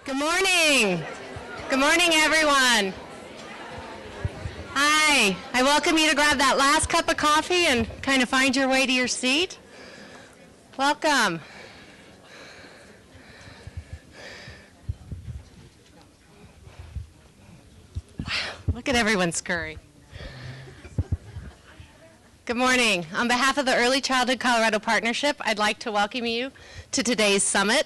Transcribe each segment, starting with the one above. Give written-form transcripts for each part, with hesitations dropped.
Good morning. Good morning, everyone. Hi. I welcome you to grab that last cup of coffee and kind of find your way to your seat. Welcome. Wow, look at everyone scurry. Good morning. On behalf of the Early Childhood Colorado Partnership, I'd like to welcome you to today's summit,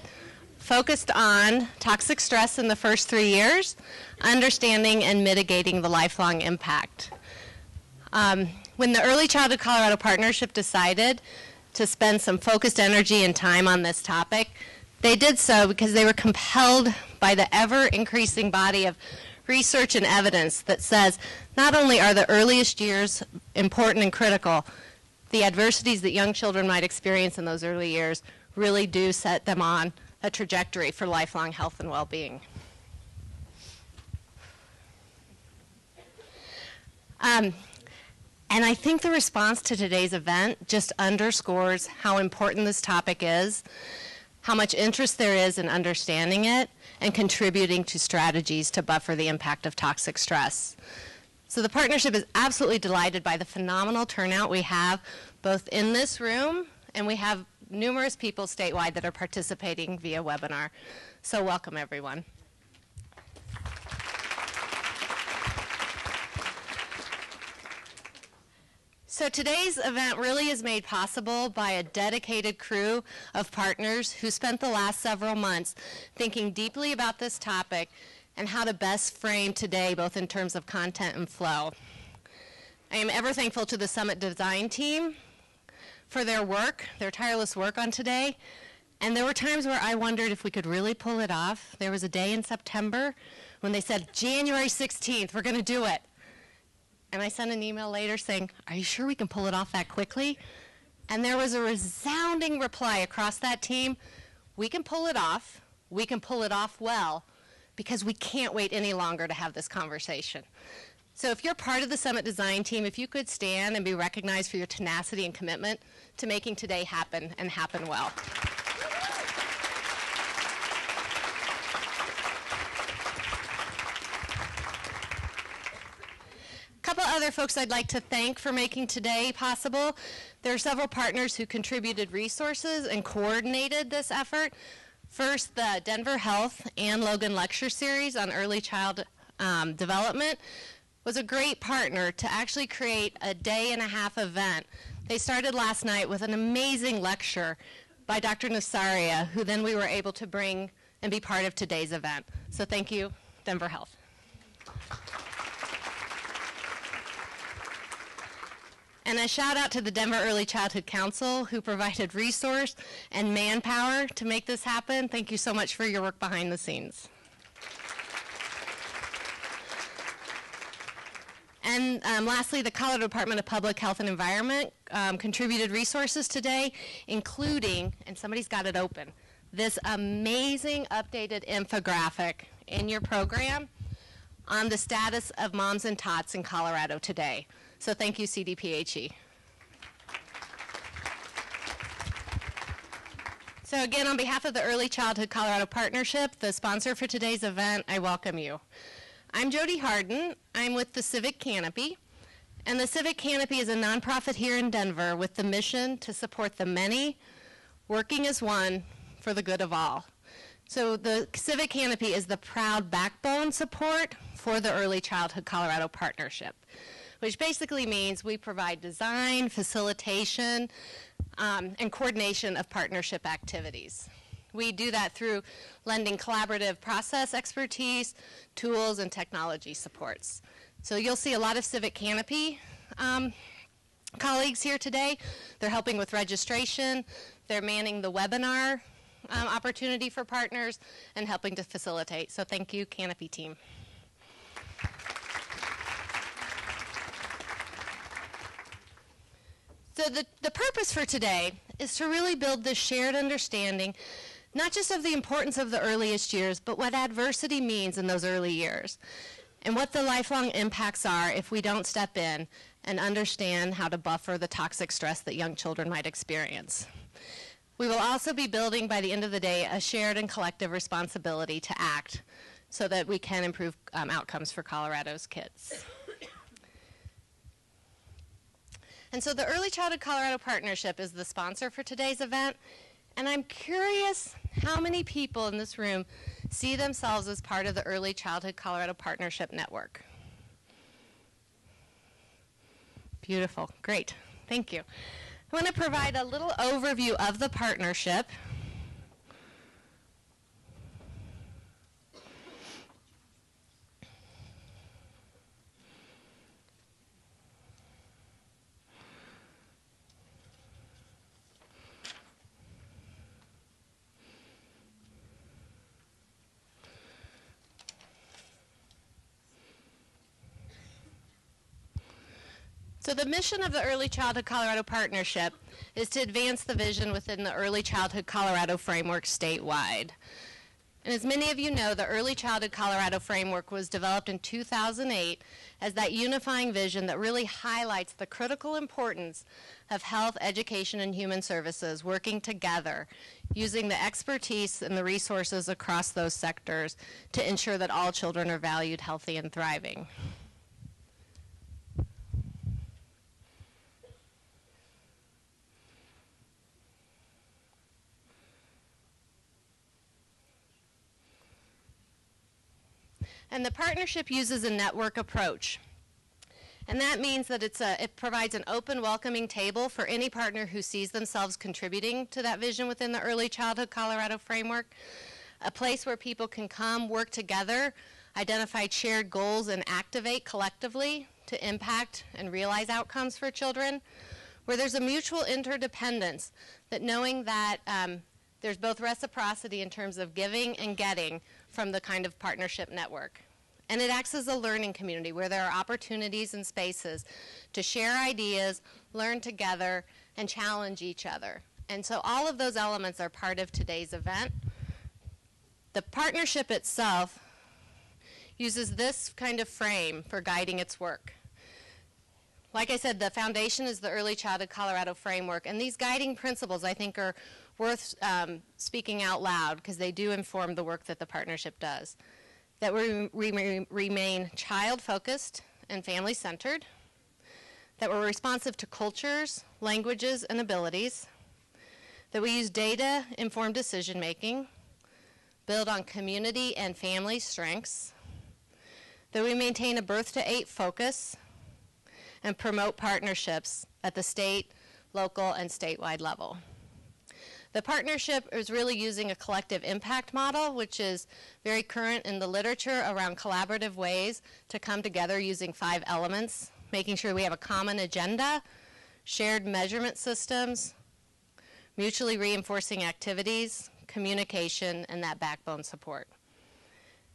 focused on toxic stress in the first 3 years, understanding and mitigating the lifelong impact. When the Early Childhood Colorado Partnership decided to spend some focused energy and time on this topic, they did so because they were compelled by the ever-increasing body of research and evidence that says not only are the earliest years important and critical, the adversities that young children might experience in those early years really do set them on a trajectory for lifelong health and well-being. And I think the response to today's event just underscores how important this topic is, how much interest there is in understanding it, and contributing to strategies to buffer the impact of toxic stress. So the partnership is absolutely delighted by the phenomenal turnout we have both in this room, and we have numerous people statewide that are participating via webinar. So welcome, everyone. So today's event really is made possible by a dedicated crew of partners who spent the last several months thinking deeply about this topic and how to best frame today, both in terms of content and flow. I am ever thankful to the Summit Design team for their work, their tireless work on today. And there were times where I wondered if we could really pull it off. There was a day in September when they said, January 16th, we're going to do it. And I sent an email later saying, are you sure we can pull it off that quickly? And there was a resounding reply across that team, we can pull it off well, because we can't wait any longer to have this conversation. So if you're part of the Summit Design team, if you could stand and be recognized for your tenacity and commitment to making today happen and happen well. A couple other folks I'd like to thank for making today possible. There are several partners who contributed resources and coordinated this effort. First, the Denver Health and Logan Lecture Series on early child development was a great partner to actually create a day-and-a-half event. They started last night with an amazing lecture by Dr. Nasaria, who then we were able to bring and be part of today's event. So thank you, Denver Health. And a shout out to the Denver Early Childhood Council, who provided resource and manpower to make this happen. Thank you so much for your work behind the scenes. And lastly, the Colorado Department of Public Health and Environment contributed resources today, including, and somebody's got it open, this amazing updated infographic in your program on the status of moms and tots in Colorado today. So thank you, CDPHE. So again, on behalf of the Early Childhood Colorado Partnership, the sponsor for today's event, I welcome you. I'm Jody Harden. I'm with the Civic Canopy, and the Civic Canopy is a nonprofit here in Denver with the mission to support the many, working as one for the good of all. So the Civic Canopy is the proud backbone support for the Early Childhood Colorado Partnership, which basically means we provide design, facilitation, and coordination of partnership activities. We do that through lending collaborative process expertise, tools, and technology supports. So you'll see a lot of Civic Canopy colleagues here today. They're helping with registration. They're manning the webinar opportunity for partners and helping to facilitate. So thank you, Canopy team. So the purpose for today is to really build this shared understanding, not just of the importance of the earliest years, but what adversity means in those early years, and what the lifelong impacts are if we don't step in and understand how to buffer the toxic stress that young children might experience. We will also be building, by the end of the day, a shared and collective responsibility to act so that we can improve outcomes for Colorado's kids. And so the Early Childhood Colorado Partnership is the sponsor for today's event, and I'm curious how many people in this room see themselves as part of the Early Childhood Colorado Partnership Network. Beautiful, great, thank you. I want to provide a little overview of the partnership. So the mission of the Early Childhood Colorado Partnership is to advance the vision within the Early Childhood Colorado Framework statewide. And as many of you know, the Early Childhood Colorado Framework was developed in 2008 as that unifying vision that really highlights the critical importance of health, education, and human services working together, using the expertise and the resources across those sectors to ensure that all children are valued, healthy, and thriving. And the partnership uses a network approach. And that means that it provides an open, welcoming table for any partner who sees themselves contributing to that vision within the Early Childhood Colorado Framework, a place where people can come, work together, identify shared goals, and activate collectively to impact and realize outcomes for children, where there's a mutual interdependence, that knowing that there's both reciprocity in terms of giving and getting from the kind of partnership network. And it acts as a learning community where there are opportunities and spaces to share ideas, learn together, and challenge each other. And so all of those elements are part of today's event. The partnership itself uses this kind of frame for guiding its work. Like I said, the foundation is the Early Childhood Colorado Framework, and these guiding principles, I think, are worth speaking out loud because they do inform the work that the partnership does. That we remain child-focused and family-centered, that we're responsive to cultures, languages, and abilities, that we use data-informed decision-making, build on community and family strengths, that we maintain a birth-to-8 focus, and promote partnerships at the state, local, and statewide level. The partnership is really using a collective impact model, which is very current in the literature around collaborative ways to come together using 5 elements, making sure we have a common agenda, shared measurement systems, mutually reinforcing activities, communication, and that backbone support.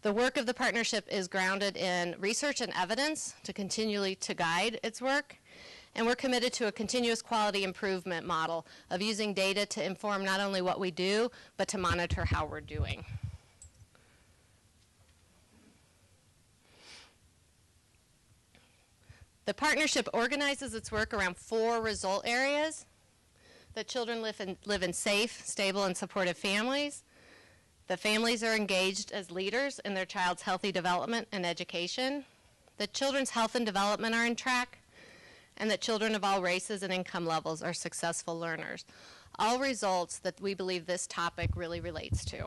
The work of the partnership is grounded in research and evidence to continually to guide its work. And we're committed to a continuous quality improvement model of using data to inform not only what we do, but to monitor how we're doing. The partnership organizes its work around 4 result areas. That children live in safe, stable, and supportive families. The families are engaged as leaders in their child's healthy development and education. The children's health and development are in track. And that children of all races and income levels are successful learners. All results that we believe this topic really relates to.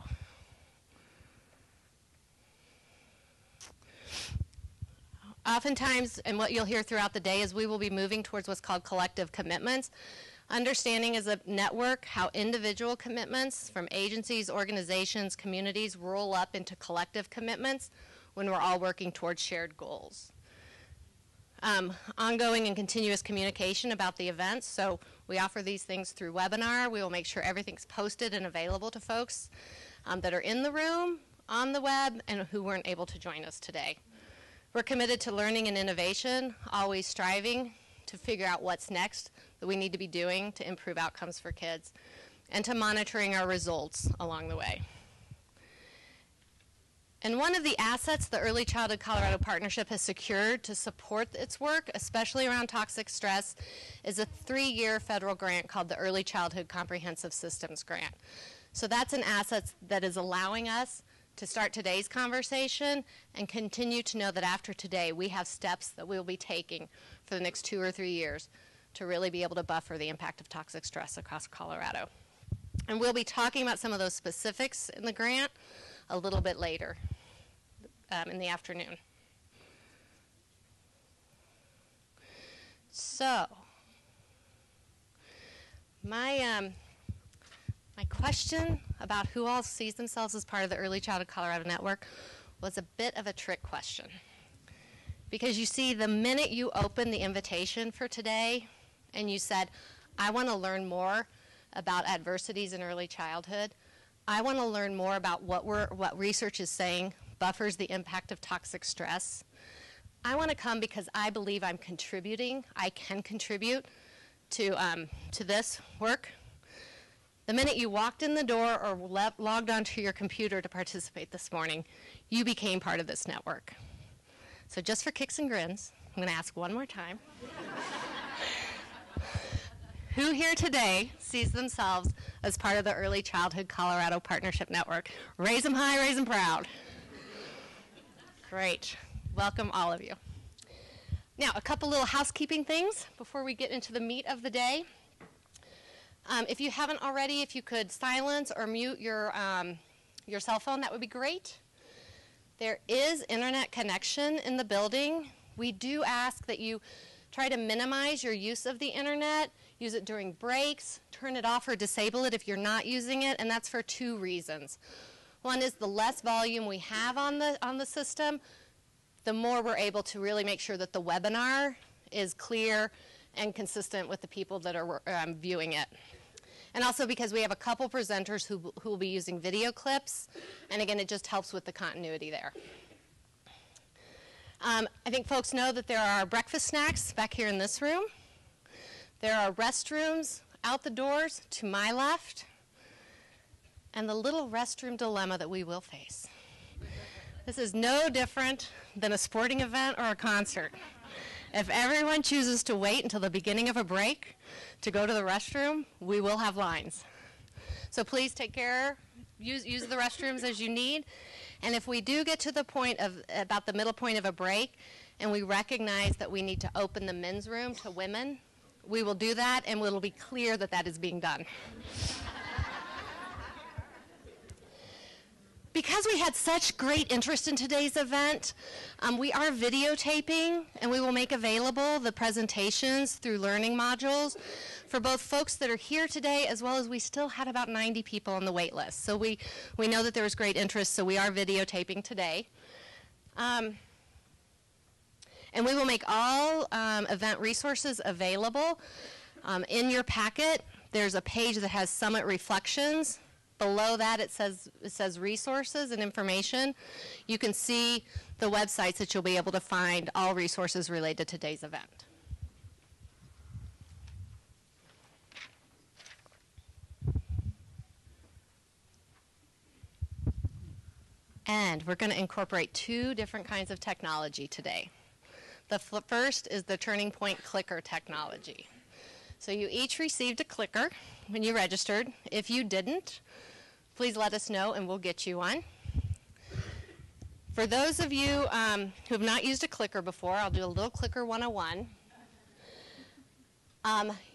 Oftentimes, and what you'll hear throughout the day, is we will be moving towards what's called collective commitments. Understanding as a network how individual commitments from agencies, organizations, communities roll up into collective commitments when we're all working towards shared goals. Ongoing and continuous communication about the events. So we offer these things through webinar. We will make sure everything's posted and available to folks that are in the room, on the web, and who weren't able to join us today. We're committed to learning and innovation, always striving to figure out what's next that we need to be doing to improve outcomes for kids, and to monitoring our results along the way. And one of the assets the Early Childhood Colorado Partnership has secured to support its work, especially around toxic stress, is a 3-year federal grant called the Early Childhood Comprehensive Systems Grant. So that's an asset that is allowing us to start today's conversation and continue to know that after today we have steps that we'll be taking for the next 2 or 3 years to really be able to buffer the impact of toxic stress across Colorado. And we'll be talking about some of those specifics in the grant a little bit later in the afternoon. So, my question about who all sees themselves as part of the Early Childhood Colorado Network was a bit of a trick question. Because you see, the minute you opened the invitation for today and you said, I want to learn more about adversities in early childhood, I want to learn more about what research is saying buffers the impact of toxic stress. I want to come because I believe I'm contributing, I can contribute to this work. The minute you walked in the door or logged onto your computer to participate this morning, you became part of this network. So just for kicks and grins, I'm going to ask one more time. Who here today sees themselves as part of the Early Childhood Colorado Partnership Network? Raise them high, raise them proud. Great. Welcome, all of you. Now, a couple little housekeeping things before we get into the meat of the day. If you haven't already, if you could silence or mute your cell phone, that would be great. There is internet connection in the building. We do ask that you try to minimize your use of the internet, use it during breaks, turn it off or disable it if you're not using it, and that's for 2 reasons. One is the less volume we have on the system, the more we're able to really make sure that the webinar is clear and consistent with the people that are viewing it. And also because we have a couple presenters who will be using video clips, and again, it just helps with the continuity there. I think folks know that there are breakfast snacks back here in this room. There are restrooms out the doors to my left, and the little restroom dilemma that we will face. This is no different than a sporting event or a concert. If everyone chooses to wait until the beginning of a break to go to the restroom, we will have lines. So please take care, use the restrooms as you need. And if we do get to the point of about the middle point of a break and we recognize that we need to open the men's room to women, we will do that and it will be clear that that is being done. Because we had such great interest in today's event, we are videotaping and we will make available the presentations through learning modules for both folks that are here today as well as we still had about 90 people on the wait list. So we know that there was great interest, so we are videotaping today. And we will make all event resources available. In your packet, there's a page that has Summit Reflections. Below that, it says resources and information. You can see the websites that you'll be able to find all resources related to today's event. And we're going to incorporate 2 different kinds of technology today. The first is the Turning Point clicker technology. So you each received a clicker when you registered. If you didn't, please let us know and we'll get you one. For those of you who have not used a clicker before, I'll do a little clicker 101.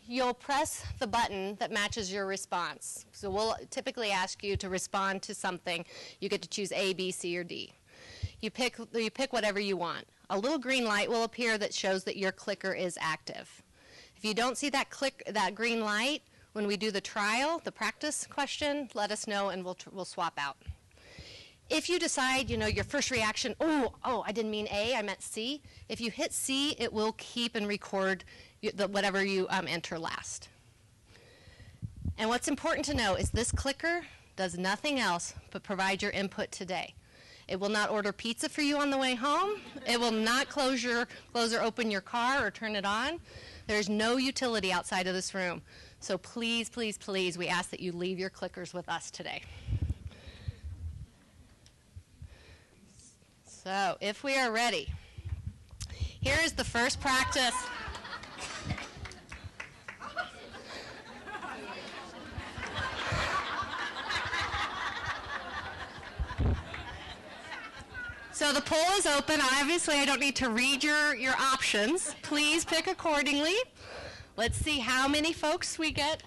You'll press the button that matches your response. So we'll typically ask you to respond to something. You get to choose A, B, C, or D. You pick whatever you want. A little green light will appear that shows that your clicker is active. If you don't see that green light, when we do the trial, the practice question, let us know and we'll swap out. If you decide, your first reaction, oh, I didn't mean A, I meant C. If you hit C, it will keep and record whatever you enter last. And what's important to know is this clicker does nothing else but provide your input today. It will not order pizza for you on the way home. It will not close or open your car or turn it on. There's no utility outside of this room. So please, please, please, we ask that you leave your clickers with us today. So, if we are ready, here is the first practice. So the poll is open. Obviously, I don't need to read your options. Please pick accordingly. Let's see how many folks we get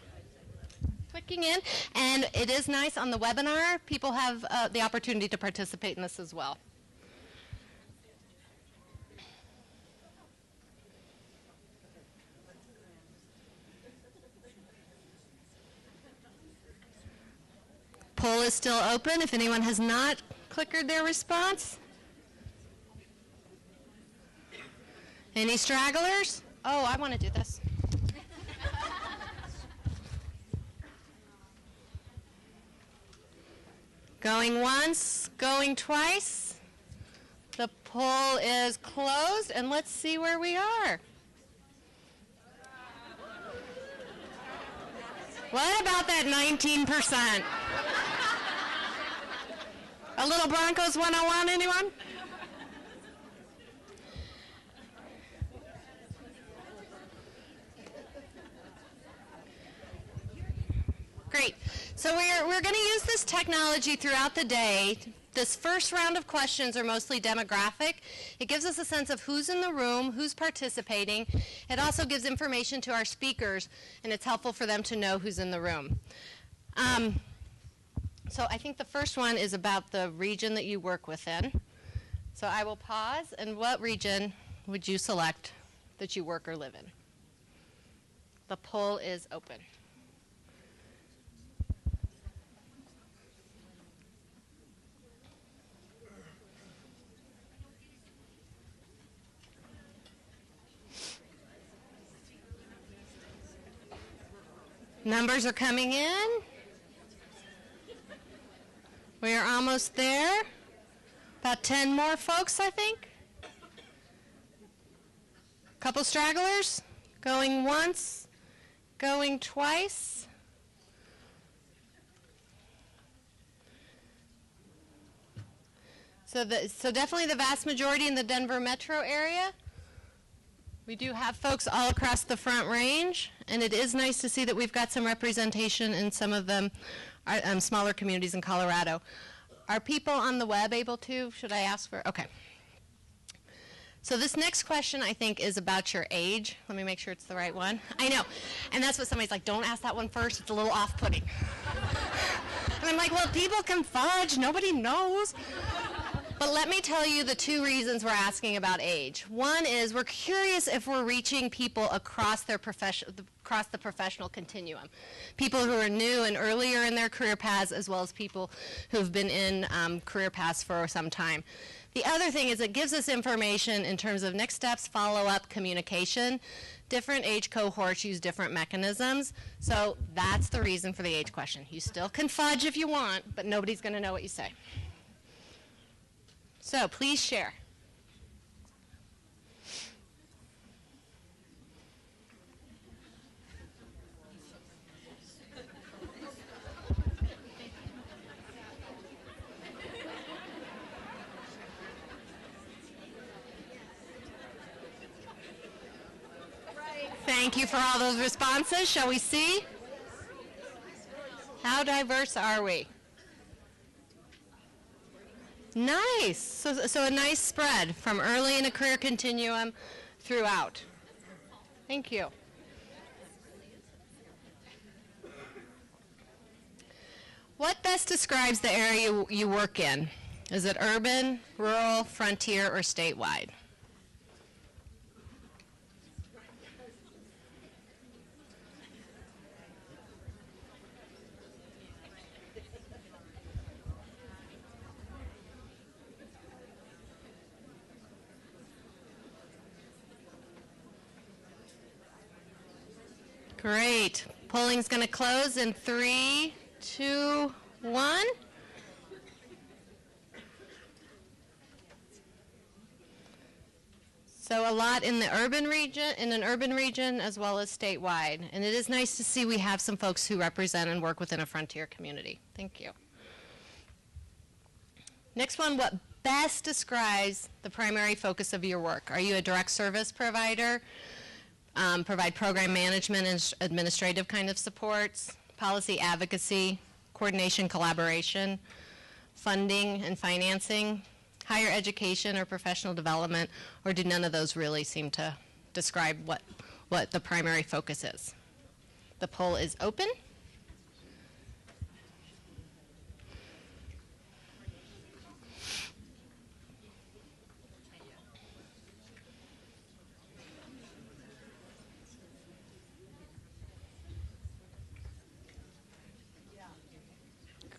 clicking in. And it is nice on the webinar. People have the opportunity to participate in this as well. Poll is still open if anyone has not clickered their response. Any stragglers? Oh, I want to do this. Going once, going twice. The poll is closed, and let's see where we are. What about that 19%? A little Broncos 101, anyone? Great. So we're going to use this technology throughout the day. This first round of questions are mostly demographic. It gives us a sense of who's in the room, who's participating. It also gives information to our speakers, and it's helpful for them to know who's in the room. So I think the first one is about the region that you work within. So I will pause, and what region would you select that you work or live in? The poll is open. Numbers are coming in. We are almost there. About 10 more folks, I think. Couple stragglers. Going once, going twice. So definitely the vast majority in the Denver metro area. We do have folks all across the Front Range, and it is nice to see that we've got some representation in some of them smaller communities in Colorado. Are people on the web able to? Should I ask for? Okay. So this next question, I think, is about your age. Let me make sure it's the right one. I know. And that's what somebody's like, don't ask that one first. It's a little off-putting. And I'm like, well, people can fudge. Nobody knows. But let me tell you the two reasons we're asking about age. One is we're curious if we're reaching people across the professional continuum. People who are new and earlier in their career paths, as well as people who've been in career paths for some time. The other thing is it gives us information in terms of next steps, follow-up, communication. Different age cohorts use different mechanisms. So that's the reason for the age question. You still can fudge if you want, but nobody's going to know what you say. So please share. Thank you for all those responses. Shall we see? How diverse are we? Nice. So a nice spread from early in a career continuum throughout. Thank you. What best describes the area you work in? Is it urban, rural, frontier, or statewide? Great. Polling's going to close in 3, 2, 1. So a lot in the urban region, in an urban region as well as statewide. And it is nice to see we have some folks who represent and work within a frontier community. Thank you. Next one, what best describes the primary focus of your work? Are you a direct service provider? Provide program management and administrative kind of supports, policy advocacy, coordination, collaboration, funding and financing, higher education or professional development, or do none of those really seem to describe what the primary focus is? The poll is open.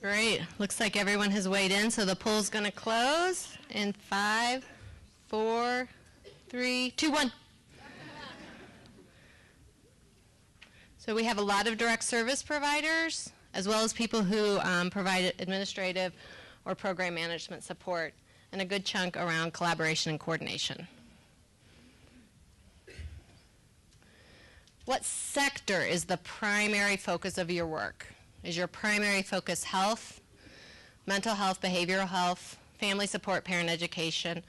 Great. Looks like everyone has weighed in, so the poll's going to close in 5, 4, 3, 2, 1. So we have a lot of direct service providers, as well as people who provide administrative or program management support, and a good chunk around collaboration and coordination. What sector is the primary focus of your work? Is your primary focus health, mental health, behavioral health, family support, parent education,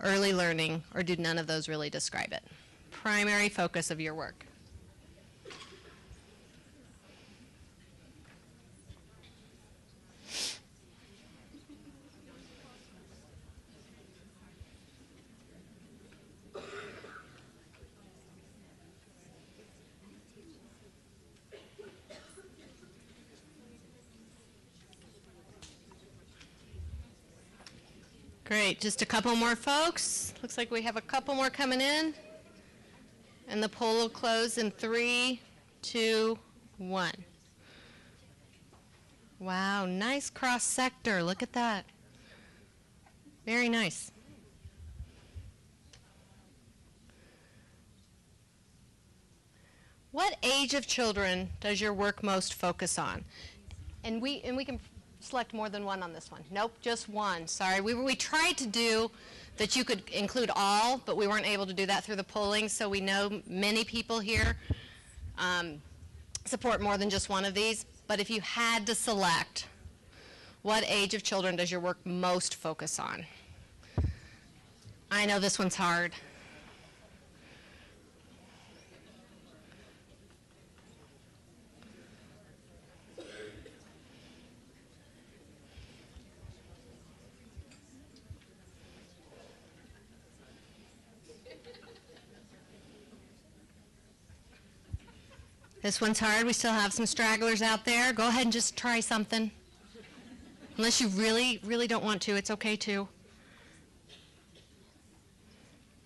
early learning, or do none of those really describe it? Primary focus of your work. Great, just a couple more folks. Looks like we have a couple more coming in. And the poll will close in 3, 2, 1. Wow, nice cross sector. Look at that. Very nice. What age of children does your work most focus on? And we can select more than one on this one. Nope, just one. Sorry, we tried to do that you could include all, but we weren't able to do that through the polling, so we know many people here support more than just one of these. But if you had to select, what age of children does your work most focus on? I know this one's hard. This one's hard. We still have some stragglers out there. Go ahead and just try something. Unless you really, really don't want to, it's okay too.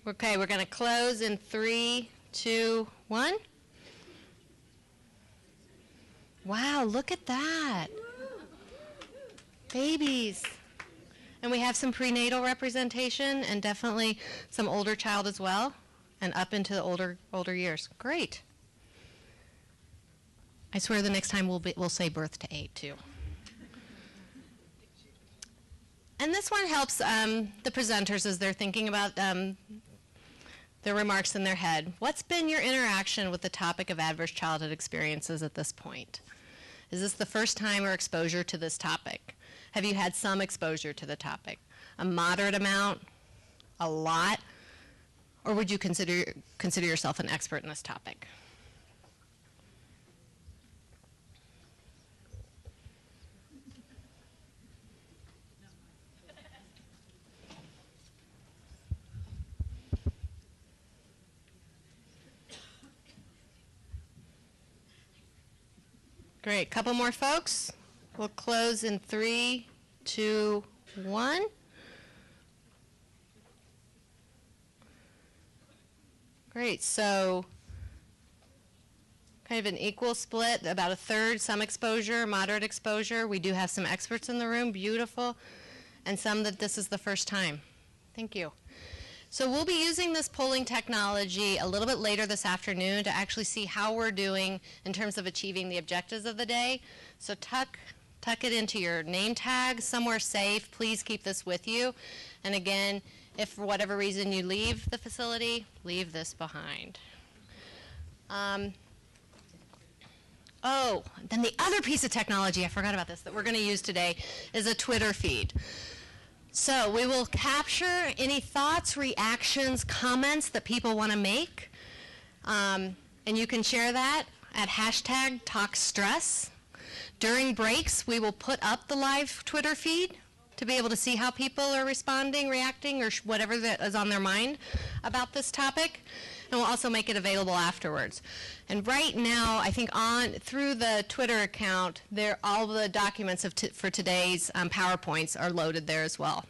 Okay, we're going to close in 3, 2, 1. Wow, look at that. Babies. And we have some prenatal representation and definitely some older child as well, and up into the older years. Great. I swear the next time we'll say birth to 8 too. And this one helps the presenters as they're thinking about their remarks in their head. What's been your interaction with the topic of adverse childhood experiences at this point? Is this the first time or exposure to this topic? Have you had some exposure to the topic? A moderate amount? A lot? Or would you consider yourself an expert in this topic? Great, couple more folks. We'll close in 3, 2, 1. Great, so kind of an equal split, about a third, some exposure, moderate exposure. We do have some experts in the room, beautiful, and some that this is the first time. Thank you. So we'll be using this polling technology a little bit later this afternoon to actually see how we're doing in terms of achieving the objectives of the day. So tuck it into your name tag somewhere safe. Please keep this with you. And again, if for whatever reason you leave the facility, leave this behind. Oh, then the other piece of technology, I forgot about this, that we're going to use today is a Twitter feed. So we will capture any thoughts, reactions, comments that people want to make. And you can share that at hashtag #TalkStress. During breaks, we will put up the live Twitter feed to be able to see how people are responding, reacting, or whatever that is on their mind about this topic. And we'll also make it available afterwards. And right now, I think through the Twitter account, all the documents for today's PowerPoints are loaded there as well.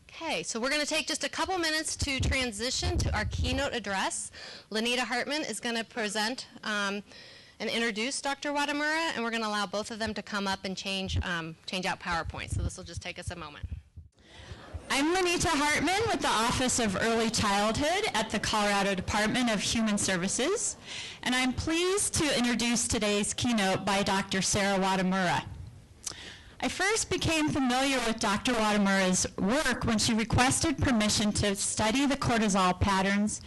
Okay, so we're going to take just a couple minutes to transition to our keynote address. Lenita Hartman is going to present and introduce Dr. Watamura, and we're going to allow both of them to come up and change out PowerPoint. So this will just take us a moment. I'm Lenita Hartman with the Office of Early Childhood at the Colorado Department of Human Services, and I'm pleased to introduce today's keynote by Dr. Sarah Watamura. I first became familiar with Dr. Watamura's work when she requested permission to study the cortisol patterns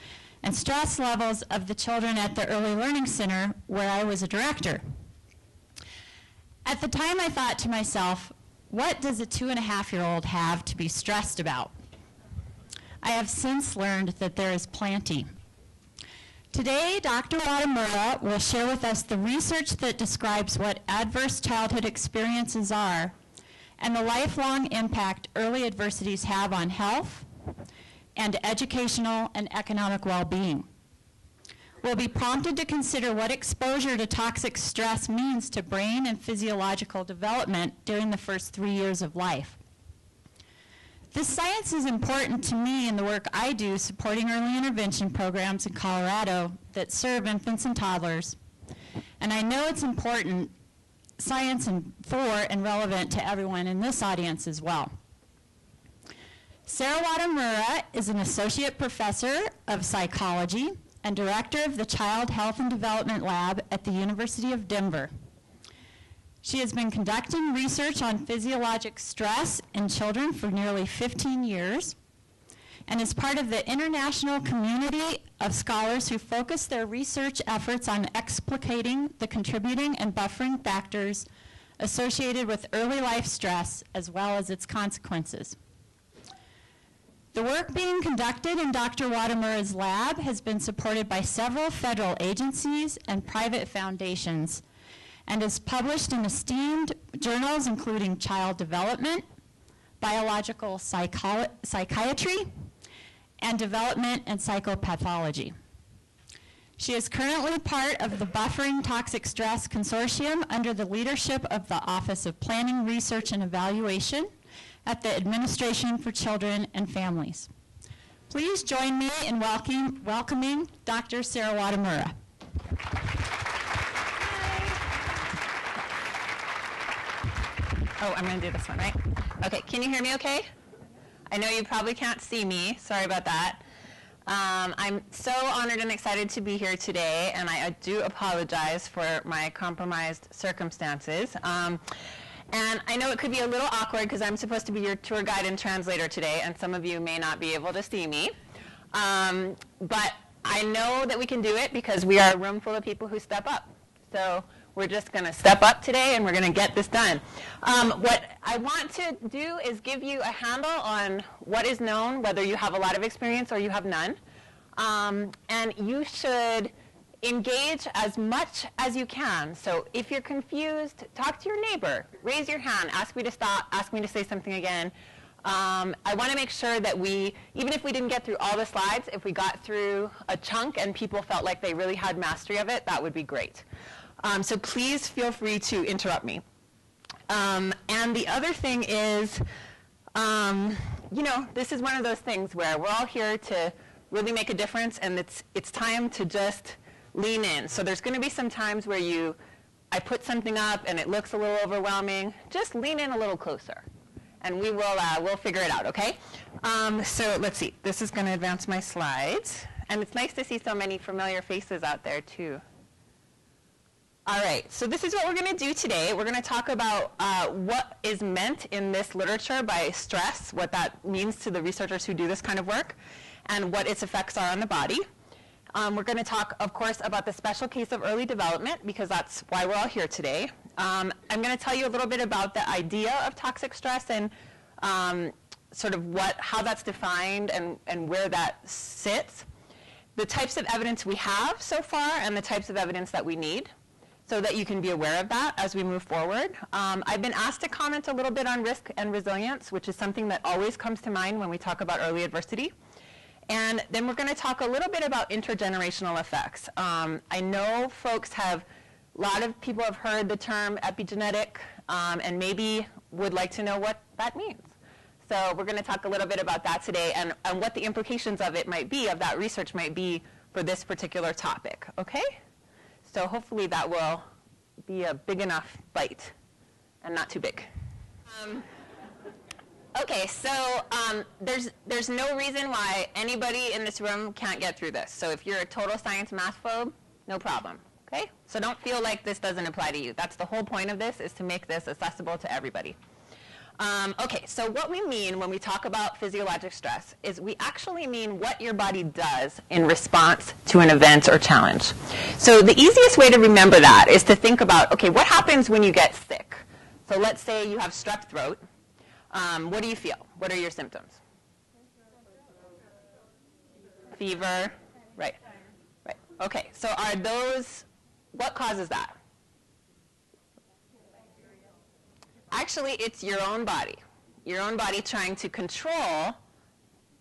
and stress levels of the children at the Early Learning Center where I was a director. At the time I thought to myself, what does a 2.5-year-old have to be stressed about? I have since learned that there is plenty. Today, Dr. Watamura will share with us the research that describes what adverse childhood experiences are and the lifelong impact early adversities have on health and educational and economic well-being. We'll be prompted to consider what exposure to toxic stress means to brain and physiological development during the first 3 years of life. This science is important to me in the work I do supporting early intervention programs in Colorado that serve infants and toddlers. And I know it's important science for and relevant to everyone in this audience as well. Sarah Watamura is an associate professor of psychology and director of the Child Health and Development Lab at the University of Denver. She has been conducting research on physiologic stress in children for nearly 15 years and is part of the international community of scholars who focus their research efforts on explicating the contributing and buffering factors associated with early life stress as well as its consequences. The work being conducted in Dr. Watamura's lab has been supported by several federal agencies and private foundations and is published in esteemed journals including Child Development, Biological Psychiatry, and Development and Psychopathology. She is currently part of the Buffering Toxic Stress Consortium under the leadership of the Office of Planning, Research, and Evaluation at the Administration for Children and Families. Please join me in welcoming Dr. Sarah Watamura. Oh, I'm going to do this one, right? Okay, can you hear me okay? I know you probably can't see me. Sorry about that. I'm so honored and excited to be here today, and I do apologize for my compromised circumstances. And I know it could be a little awkward because I'm supposed to be your tour guide and translator today, and some of you may not be able to see me. But I know that we can do it because we are a room full of people who step up. So we're just going to step up today and we're going to get this done. What I want to do is give you a handle on what is known, whether you have a lot of experience or you have none. And you should engage as much as you can. So if you're confused, talk to your neighbor, raise your hand, ask me to stop, ask me to say something again. I want to make sure that even if we didn't get through all the slides, if we got through a chunk and people felt like they really had mastery of it, that would be great. So please feel free to interrupt me. And the other thing is, this is one of those things where we're all here to really make a difference, and it's time to just lean in. So there's going to be some times where I put something up and it looks a little overwhelming. Just lean in a little closer, and we'll figure it out, okay? So let's see. This is going to advance my slides, and it's nice to see so many familiar faces out there too. All right, so this is what we're going to do today. We're going to talk about what is meant in this literature by stress, what that means to the researchers who do this kind of work, and what its effects are on the body. We're going to talk, of course, about the special case of early development, because that's why we're all here today. I'm going to tell you a little bit about the idea of toxic stress and sort of how that's defined and where that sits, the types of evidence we have so far and the types of evidence that we need, so that you can be aware of that as we move forward. I've been asked to comment a little bit on risk and resilience, which is something that always comes to mind when we talk about early adversity. And then we're going to talk a little bit about intergenerational effects. I know a lot of people have heard the term epigenetic and maybe would like to know what that means. So we're going to talk a little bit about that today and what the implications of it might be, of that research might be for this particular topic, okay? So hopefully that will be a big enough bite and not too big. Okay, so there's no reason why anybody in this room can't get through this. So if you're a total science math phobe, no problem, okay? So don't feel like this doesn't apply to you. That's the whole point of this, is to make this accessible to everybody. Okay, so what we mean when we talk about physiologic stress is we actually mean what your body does in response to an event or challenge. So the easiest way to remember that is to think about, okay, what happens when you get sick? So let's say you have strep throat. What do you feel? What are your symptoms? Fever, right. Okay, so what causes that? Actually, it's your own body trying to control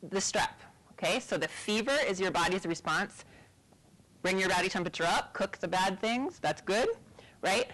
the strep, okay? So the fever is your body's response. Bring your body temperature up, cook the bad things, that's good, right?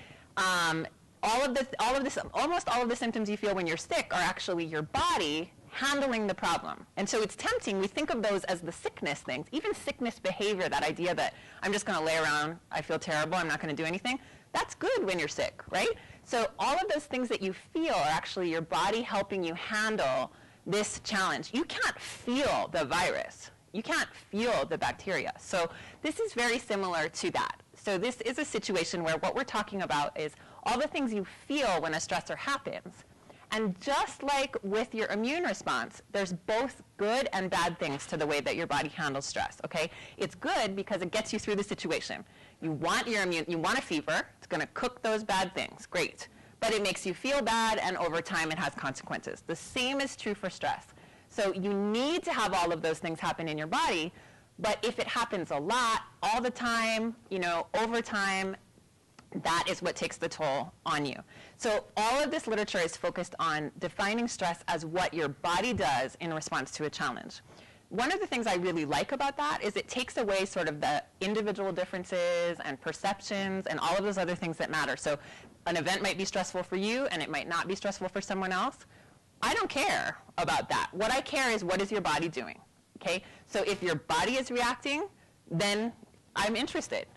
Almost all of the symptoms you feel when you're sick are actually your body handling the problem. And so it's tempting, we think of those as the sickness things, even sickness behavior, that idea that I'm just gonna lay around, I feel terrible, I'm not gonna do anything. That's good when you're sick, right? So all of those things that you feel are actually your body helping you handle this challenge. You can't feel the virus. You can't feel the bacteria. So this is very similar to that. So this is a situation where what we're talking about is all the things you feel when a stressor happens. And just like with your immune response, there's both good and bad things to the way that your body handles stress, okay? It's good because it gets you through the situation. You want a fever, it's gonna cook those bad things, great. But it makes you feel bad, and over time it has consequences. The same is true for stress. So you need to have all of those things happen in your body, but if it happens a lot, all the time, over time, that is what takes the toll on you. So all of this literature is focused on defining stress as what your body does in response to a challenge. One of the things I really like about that is it takes away sort of the individual differences and perceptions and all of those other things that matter. So an event might be stressful for you and it might not be stressful for someone else. I don't care about that. What I care is, what is your body doing, okay? So if your body is reacting, then I'm interested.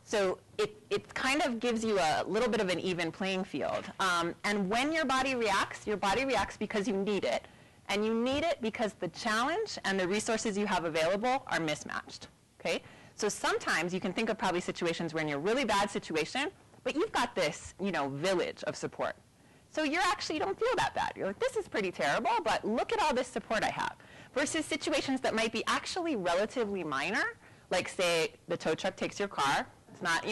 So it kind of gives you a little bit of an even playing field. And when your body reacts because you need it. And you need it because the challenge and the resources you have available are mismatched, okay? So sometimes you can think of probably situations where in a really bad situation, but you've got this, village of support. So you don't feel that bad. You're like, this is pretty terrible, but look at all this support I have. Versus situations that might be actually relatively minor, like say the tow truck takes your car. It's not,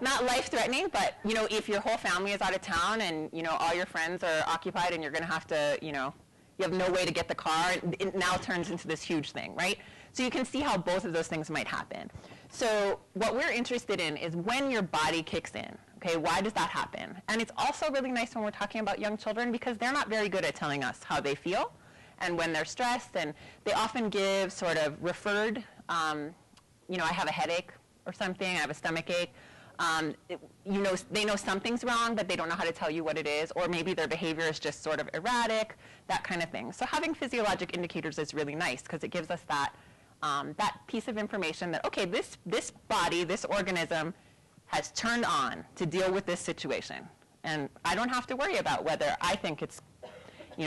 not life-threatening, but, if your whole family is out of town and, all your friends are occupied and you're going to have to, you have no way to get the car, it now turns into this huge thing, right? So you can see how both of those things might happen. So what we're interested in is when your body kicks in, okay? Why does that happen? And it's also really nice when we're talking about young children because they're not very good at telling us how they feel and when they're stressed, and they often give sort of referred, I have a headache or something, I have a stomach ache. They know something's wrong, but they don't know how to tell you what it is, or maybe their behavior is just sort of erratic, that kind of thing. So having physiologic indicators is really nice because it gives us that piece of information that, okay, this body, this organism has turned on to deal with this situation. And I don't have to worry about whether I think it's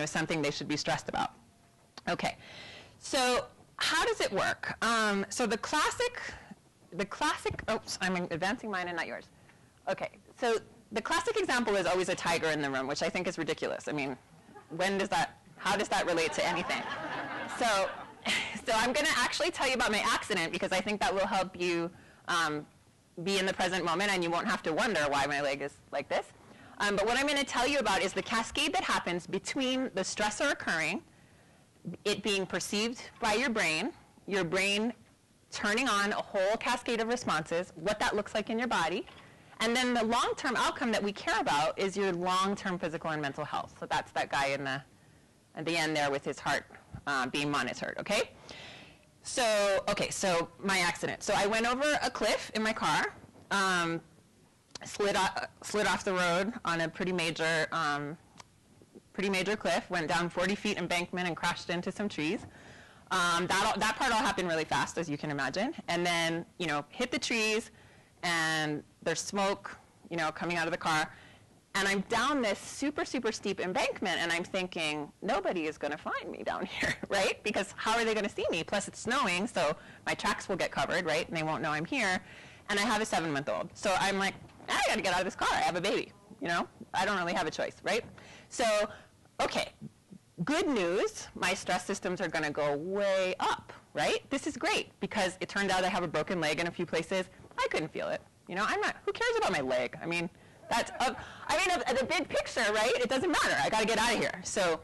something they should be stressed about. Okay, so how does it work? So the classic, oops, I'm advancing mine and not yours. Okay, so the classic example is always a tiger in the room, which I think is ridiculous. I mean, how does that relate to anything? So I'm gonna actually tell you about my accident because I think that will help you be in the present moment and you won't have to wonder why my leg is like this. But what I'm going to tell you about is the cascade that happens between the stressor occurring, it being perceived by your brain turning on a whole cascade of responses, what that looks like in your body, and then the long-term outcome that we care about is your long-term physical and mental health. So that's that guy at the end there with his heart being monitored, okay? So my accident. So I went over a cliff in my car, slid off the road on a pretty major cliff, went down 40 feet embankment and crashed into some trees. That part all happened really fast, as you can imagine. And then, hit the trees, and there's smoke, coming out of the car. And I'm down this super, super steep embankment, and I'm thinking, nobody is going to find me down here, right? Because how are they going to see me? Plus, it's snowing, so my tracks will get covered, right? And they won't know I'm here. And I have a 7-month-old. So I'm like, I got to get out of this car. I have a baby, I don't really have a choice, right? So, okay, good news, my stress systems are going to go way up, right? This is great, because it turned out I have a broken leg in a few places. I couldn't feel it. Who cares about my leg? I mean, the big picture, right? It doesn't matter. I got to get out of here. So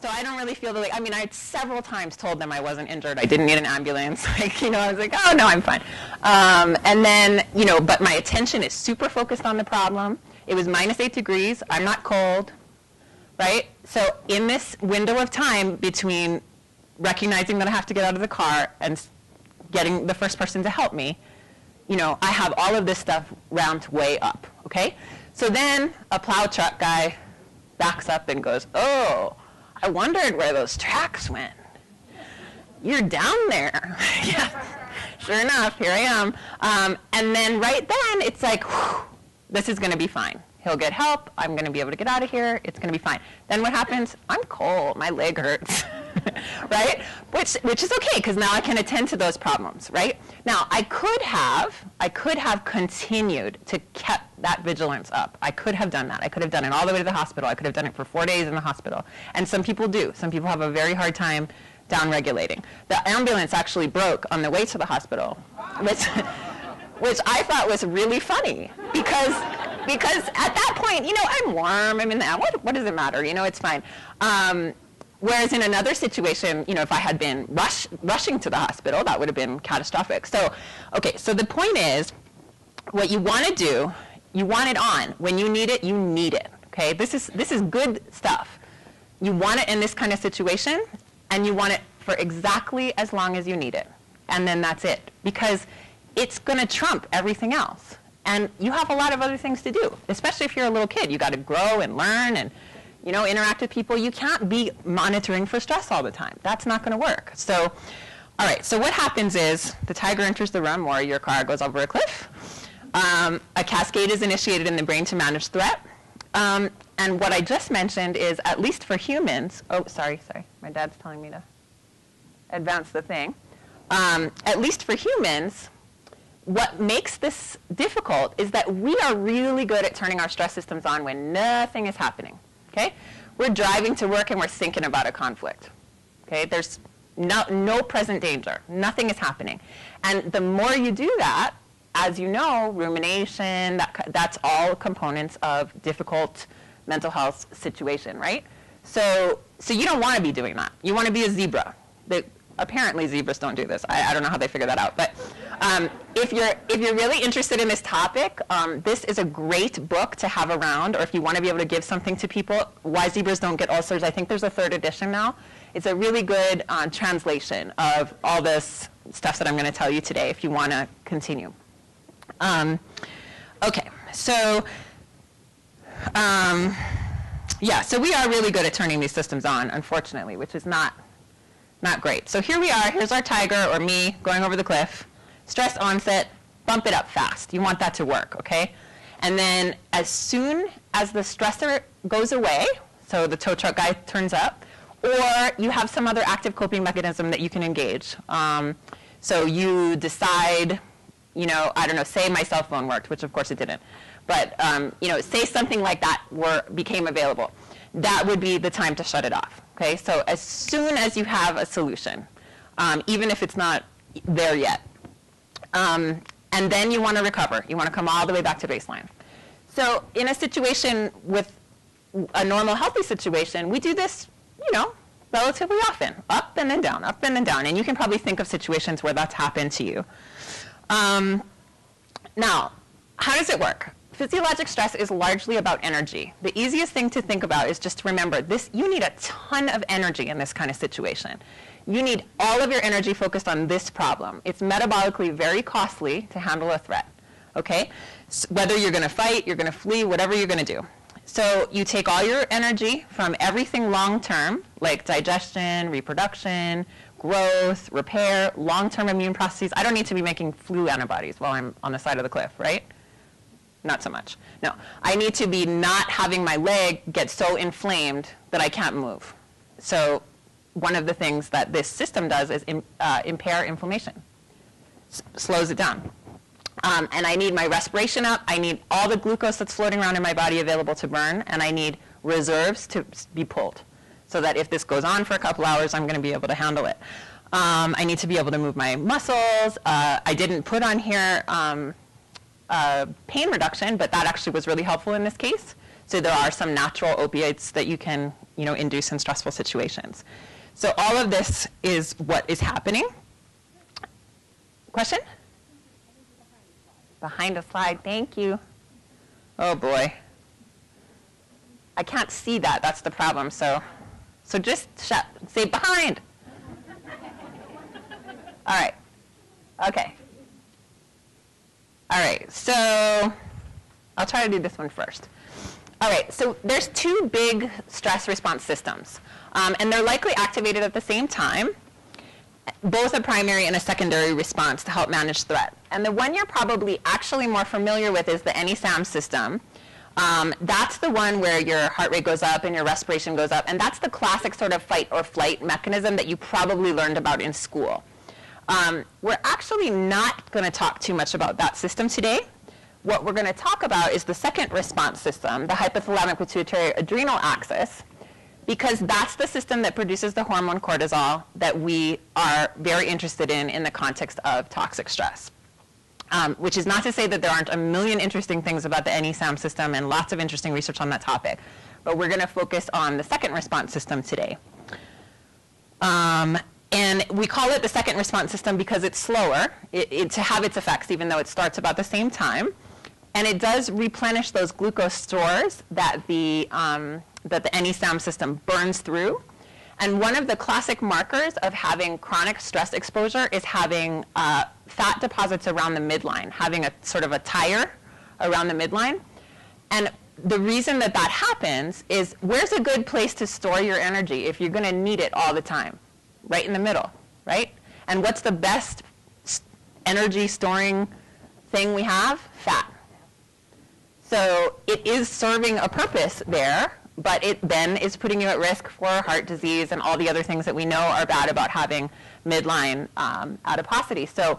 I don't really feel I had several times told them I wasn't injured. I didn't need an ambulance. I was like, oh, no, I'm fine. And then, but my attention is super focused on the problem. It was -8 degrees. I'm not cold, right? So in this window of time between recognizing that I have to get out of the car and getting the first person to help me, I have all of this stuff ramped way up, okay? So then a plow truck guy backs up and goes, oh, I wondered where those tracks went. You're down there. Yeah, sure enough, here I am. And then right then, it's like, whew, this is going to be fine. He'll get help. I'm going to be able to get out of here. It's going to be fine. Then what happens? I'm cold. My leg hurts, right? Which is okay, because now I can attend to those problems, right? Now, I could have continued to keep that vigilance up. I could have done that. I could have done it all the way to the hospital. I could have done it for 4 days in the hospital. And some people do. Some people have a very hard time down-regulating. The ambulance actually broke on the way to the hospital, which I thought was really funny, because at that point, I'm warm, I'm in the, what does it matter? It's fine. Whereas in another situation, if I had been rushing to the hospital, that would have been catastrophic. So, okay, so the point is, what you want to do, you want it on. When you need it, you need it, okay? This is good stuff. You want it in this kind of situation, and you want it for exactly as long as you need it. And then that's it. Because it's going to trump everything else. And you have a lot of other things to do, especially if you're a little kid. You got to grow and learn and, interact with people. You can't be monitoring for stress all the time. That's not going to work. So, all right, so what happens is the tiger enters the room or your car goes over a cliff. A cascade is initiated in the brain to manage threat. And what I just mentioned is, at least for humans, oh, sorry, my dad's telling me to advance the thing. At least for humans, what makes this difficult is that we are really good at turning our stress systems on when nothing is happening, okay? We're driving to work and we're thinking about a conflict, okay? There's no present danger. Nothing is happening. And the more you do that, as you know, rumination, that's all components of difficult mental health situation, right? So you don't want to be doing that. You want to be a zebra. Apparently zebras don't do this. I don't know how they figure that out. But if you're really interested in this topic, this is a great book to have around, or if you want to be able to give something to people, Why Zebras Don't Get Ulcers. I think there's a 3rd edition now. It's a really good translation of all this stuff that I'm going to tell you today if you want to continue. Okay, so yeah, so we are really good at turning these systems on, unfortunately, which is not great. So here we are. Here's our tiger, or me, going over the cliff. Stress onset, bump it up fast. You want that to work, okay? And then as soon as the stressor goes away, so the tow truck guy turns up, or you have some other active coping mechanism that you can engage. So you decide, I don't know, say my cell phone worked, which of course it didn't. But, say something like that became available. That would be the time to shut it off. Okay, so as soon as you have a solution, even if it's not there yet, and then you want to recover. You want to come all the way back to baseline. So in a situation with a normal healthy situation, we do this, relatively often, up and then down, up and then down. And you can probably think of situations where that's happened to you. Now, how does it work? Physiologic stress is largely about energy. The easiest thing to think about is just to remember this: you need a ton of energy in this kind of situation. You need all of your energy focused on this problem. It's metabolically very costly to handle a threat, okay? So whether you're going to fight, you're going to flee, whatever you're going to do. So you take all your energy from everything long-term, like digestion, reproduction, growth, repair, long-term immune processes. I don't need to be making flu antibodies while I'm on the side of the cliff, right? Not so much. No, I need to be not having my leg get so inflamed that I can't move. So one of the things that this system does is impair inflammation, slows it down. And I need my respiration up. I need all the glucose that's floating around in my body available to burn, and I need reserves to be pulled, so that if this goes on for a couple hours, I'm going to be able to handle it. I need to be able to move my muscles. I didn't put on here pain reduction, but that actually was really helpful in this case. So there are some natural opiates that you can, induce in stressful situations. So all of this is what is happening. Question? Behind the slide, thank you. Oh boy. I can't see that, that's the problem. So just say behind. All right, okay. All right, so I'll try to do this one first. All right, so there's two big stress response systems, and they're likely activated at the same time, both a primary and a secondary response to help manage threat. And the one you're probably actually more familiar with is the NESAM system. That's the one where your heart rate goes up and your respiration goes up, and that's the classic sort of fight or flight mechanism that you probably learned about in school. We're actually not going to talk too much about that system today. What we're going to talk about is the second response system, the hypothalamic pituitary adrenal axis, because that's the system that produces the hormone cortisol that we are very interested in the context of toxic stress. Which is not to say that there aren't a million interesting things about the NESAM system and lots of interesting research on that topic, but we're going to focus on the second response system today. And we call it the second response system because it's slower to have its effects, even though it starts about the same time. And it does replenish those glucose stores that the NESAM system burns through. And one of the classic markers of having chronic stress exposure is having fat deposits around the midline, having a sort of a tire around the midline. And the reason that that happens is, where's a good place to store your energy if you're going to need it all the time? Right in the middle, right? And what's the best energy storing thing we have? Fat. So it is serving a purpose there, but it then is putting you at risk for heart disease and all the other things that we know are bad about having midline adiposity. So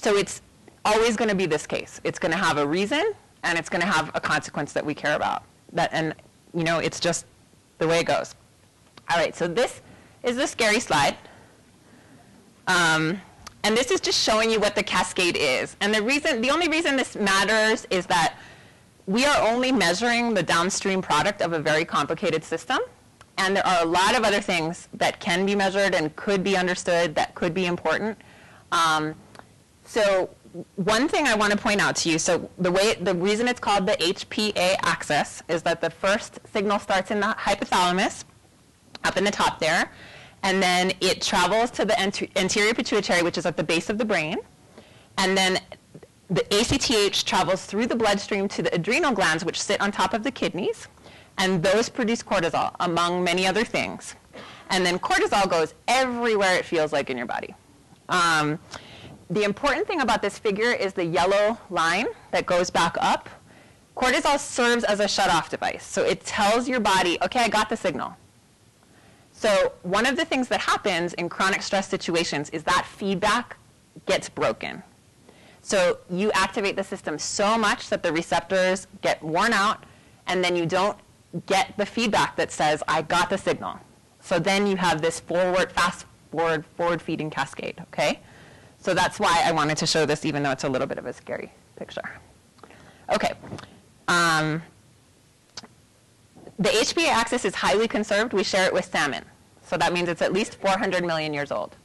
it's always going to be this case. It's going to have a reason, and it's going to have a consequence that we care about. It's just the way it goes. All right, so this is the scary slide. And this is just showing you what the cascade is. And the only reason this matters is that we are only measuring the downstream product of a very complicated system. And there are a lot of other things that can be measured and could be understood that could be important. So one thing I want to point out to you, so the reason it's called the HPA axis is that the first signal starts in the hypothalamus, up in the top there, and then it travels to the anterior pituitary, which is at the base of the brain, and then the ACTH travels through the bloodstream to the adrenal glands, which sit on top of the kidneys, and those produce cortisol, among many other things. And then cortisol goes everywhere it feels like in your body. The important thing about this figure is the yellow line that goes back up. Cortisol serves as a shut-off device, so it tells your body, okay, I got the signal. So one of the things that happens in chronic stress situations is that feedback gets broken. So you activate the system so much that the receptors get worn out, and then you don't get the feedback that says, I got the signal. So then you have this forward feeding cascade, okay? So that's why I wanted to show this, even though it's a little bit of a scary picture. Okay. The HPA axis is highly conserved. We share it with salmon. So that means it's at least 400 million years old.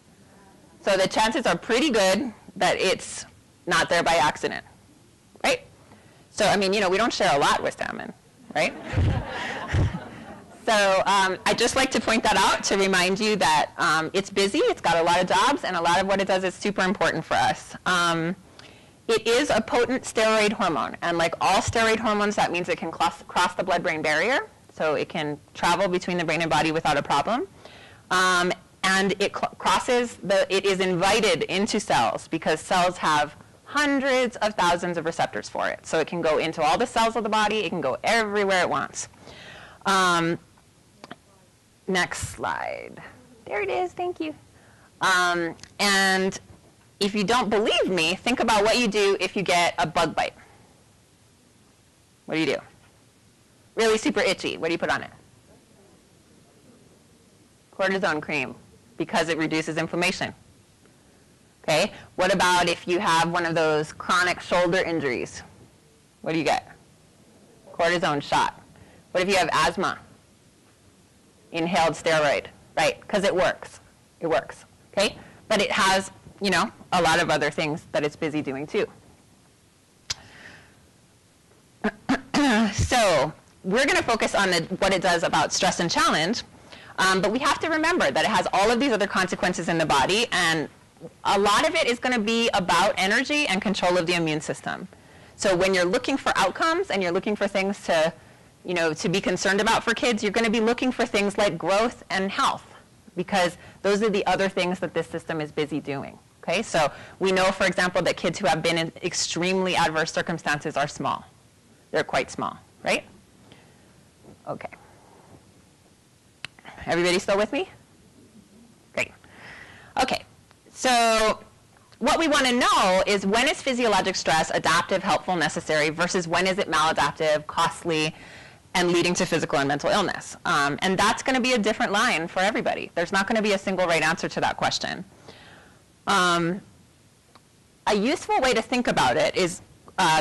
So the chances are pretty good that it's not there by accident, right? So, I mean, you know, we don't share a lot with salmon, right? So I'd just like to point that out to remind you that it's busy, it's got a lot of jobs, and a lot of what it does is super important for us. It is a potent steroid hormone, and like all steroid hormones, that means it can cross the blood-brain barrier, so it can travel between the brain and body without a problem. And it it is invited into cells because cells have hundreds of thousands of receptors for it. So it can go into all the cells of the body, it can go everywhere it wants. Next slide. There it is, thank you. And if you don't believe me, think about what you do if you get a bug bite. What do? Really super itchy. What do you put on it? Cortisone cream, because it reduces inflammation. Okay? What about if you have one of those chronic shoulder injuries? What do you get? Cortisone shot. What if you have asthma? Inhaled steroid, right? Because it works. It works. Okay? But it has, you know, a lot of other things that it's busy doing too. So we're going to focus on what it does about stress and challenge, but we have to remember that it has all of these other consequences in the body, and a lot of it is going to be about energy and control of the immune system. So when you're looking for outcomes and you're looking for things to, you know, to be concerned about for kids, you're going to be looking for things like growth and health, because those are the other things that this system is busy doing. Okay, so we know, for example, that kids who have been in extremely adverse circumstances are small. They're quite small, right? Okay. Everybody still with me? Great. Okay, so what we want to know is, when is physiologic stress adaptive, helpful, necessary, versus when is it maladaptive, costly, and leading to physical and mental illness? And that's going to be a different line for everybody. There's not going to be a single right answer to that question. A useful way to think about it is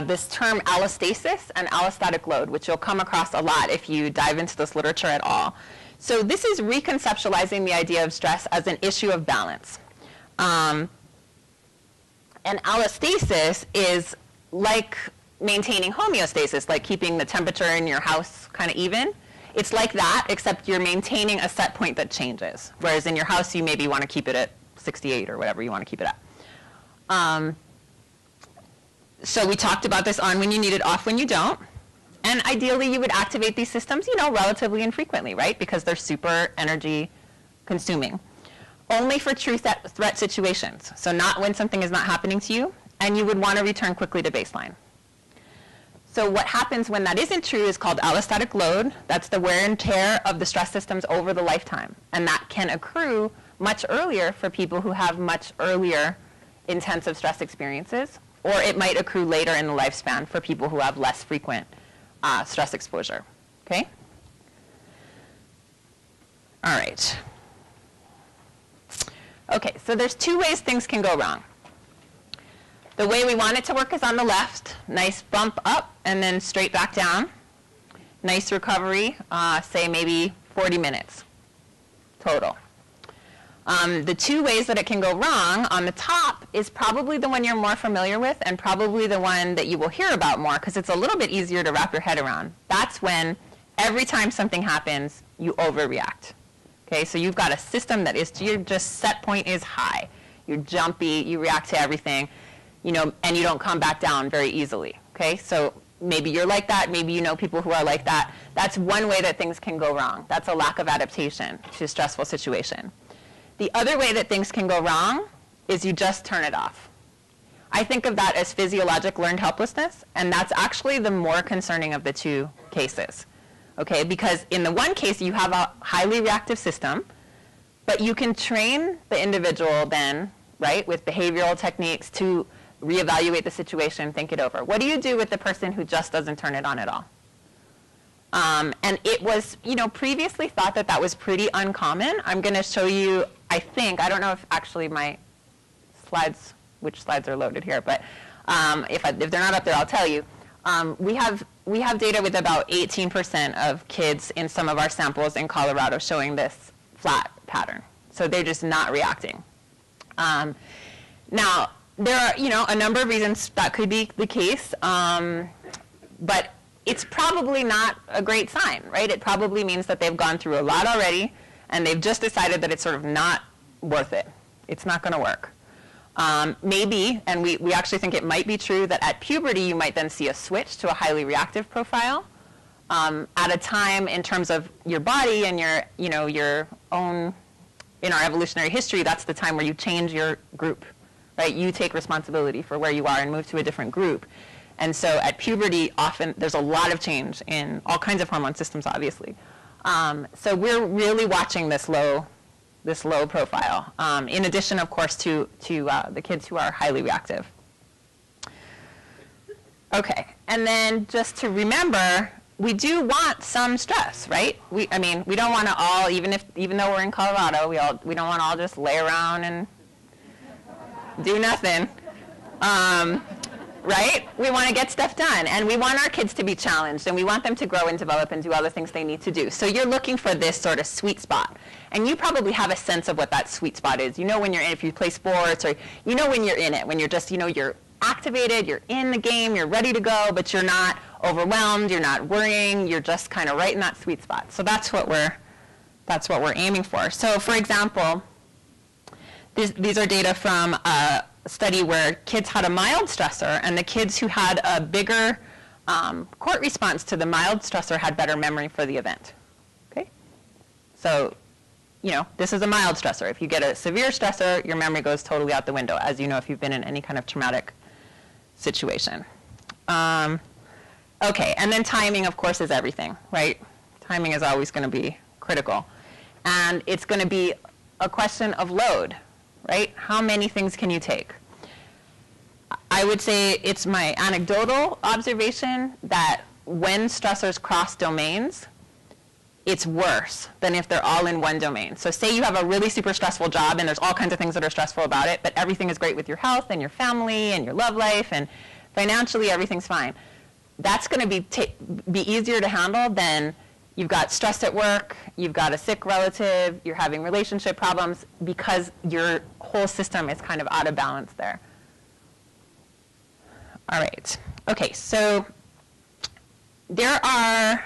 this term allostasis and allostatic load, which you'll come across a lot if you dive into this literature at all. So this is reconceptualizing the idea of stress as an issue of balance. And allostasis is like maintaining homeostasis, like keeping the temperature in your house kind of even. It's like that, except you're maintaining a set point that changes. Whereas in your house, you maybe want to keep it at 68 or whatever you want to keep it at. So we talked about this on when you need it, off when you don't. And ideally, you would activate these systems, you know, relatively infrequently, right? Because they're super energy consuming. Only for true threat situations. So not when something is not happening to you, and you would want to return quickly to baseline. So what happens when that isn't true is called allostatic load. That's the wear and tear of the stress systems over the lifetime. And that can accrue much earlier for people who have much earlier intensive stress experiences, or it might accrue later in the lifespan for people who have less frequent stress exposure, okay? All right. Okay, so there's two ways things can go wrong. The way we want it to work is on the left, nice bump up and then straight back down. Nice recovery, say maybe 40 minutes total. The two ways that it can go wrong on the top is probably the one you're more familiar with, and probably the one that you will hear about more, because it's a little bit easier to wrap your head around. That's when every time something happens, you overreact. Okay, so you've got a system that is, your just set point is high. You're jumpy, you react to everything, you know, and you don't come back down very easily. Okay, so maybe you're like that, maybe you know people who are like that. That's one way that things can go wrong. That's a lack of adaptation to a stressful situation. The other way that things can go wrong is you just turn it off. I think of that as physiologic learned helplessness, and that's actually the more concerning of the two cases. Okay, because in the one case, you have a highly reactive system, but you can train the individual then, right, with behavioral techniques to reevaluate the situation, think it over. What do you do with the person who just doesn't turn it on at all? And it was, you know, previously thought that that was pretty uncommon. I'm going to show you, I think, I don't know if actually my slides, which slides are loaded here, but if they're not up there, I'll tell you. We have data with about 18% of kids in some of our samples in Colorado showing this flat pattern. So they're just not reacting. Now, there are a number of reasons that could be the case, but it's probably not a great sign, right? It probably means that they've gone through a lot already, and they've just decided that it's sort of not worth it. It's not going to work. Maybe, and we actually think it might be true, that at puberty you might then see a switch to a highly reactive profile at a time in terms of your body and your own, in our evolutionary history, that's the time where you change your group, right? You take responsibility for where you are and move to a different group. And so at puberty, often there's a lot of change in all kinds of hormone systems, obviously. So we're really watching this low profile, in addition, of course, to the kids who are highly reactive. Okay, and then just to remember, we do want some stress, right? I mean, we don't want to all, even though we're in Colorado, we don't want to all just lay around and do nothing. Right? We want to get stuff done, and we want our kids to be challenged, and we want them to grow and develop and do all the things they need to do. So you're looking for this sort of sweet spot, and you probably have a sense of what that sweet spot is. You know when you're in, if you play sports, or you know when you're in it, when you're just, you're activated, you're in the game, you're ready to go, but you're not overwhelmed, you're not worrying, you're just kind of right in that sweet spot. So that's what we're aiming for. So for example, these are data from a study where kids had a mild stressor, and the kids who had a bigger court response to the mild stressor had better memory for the event. Okay? So, this is a mild stressor. If you get a severe stressor, your memory goes totally out the window, as you know if you've been in any kind of traumatic situation. Okay, and then timing, of course, is everything, right? Timing is always going to be critical. And it's going to be a question of load. Right? How many things can you take? I would say it's my anecdotal observation that when stressors cross domains, it's worse than if they're all in one domain. So say you have a really super stressful job and there's all kinds of things that are stressful about it, but everything is great with your health and your family and your love life and financially everything's fine. That's going to be easier to handle than you've got stress at work, you've got a sick relative, you're having relationship problems because your whole system is kind of out of balance there. All right. Okay, so there are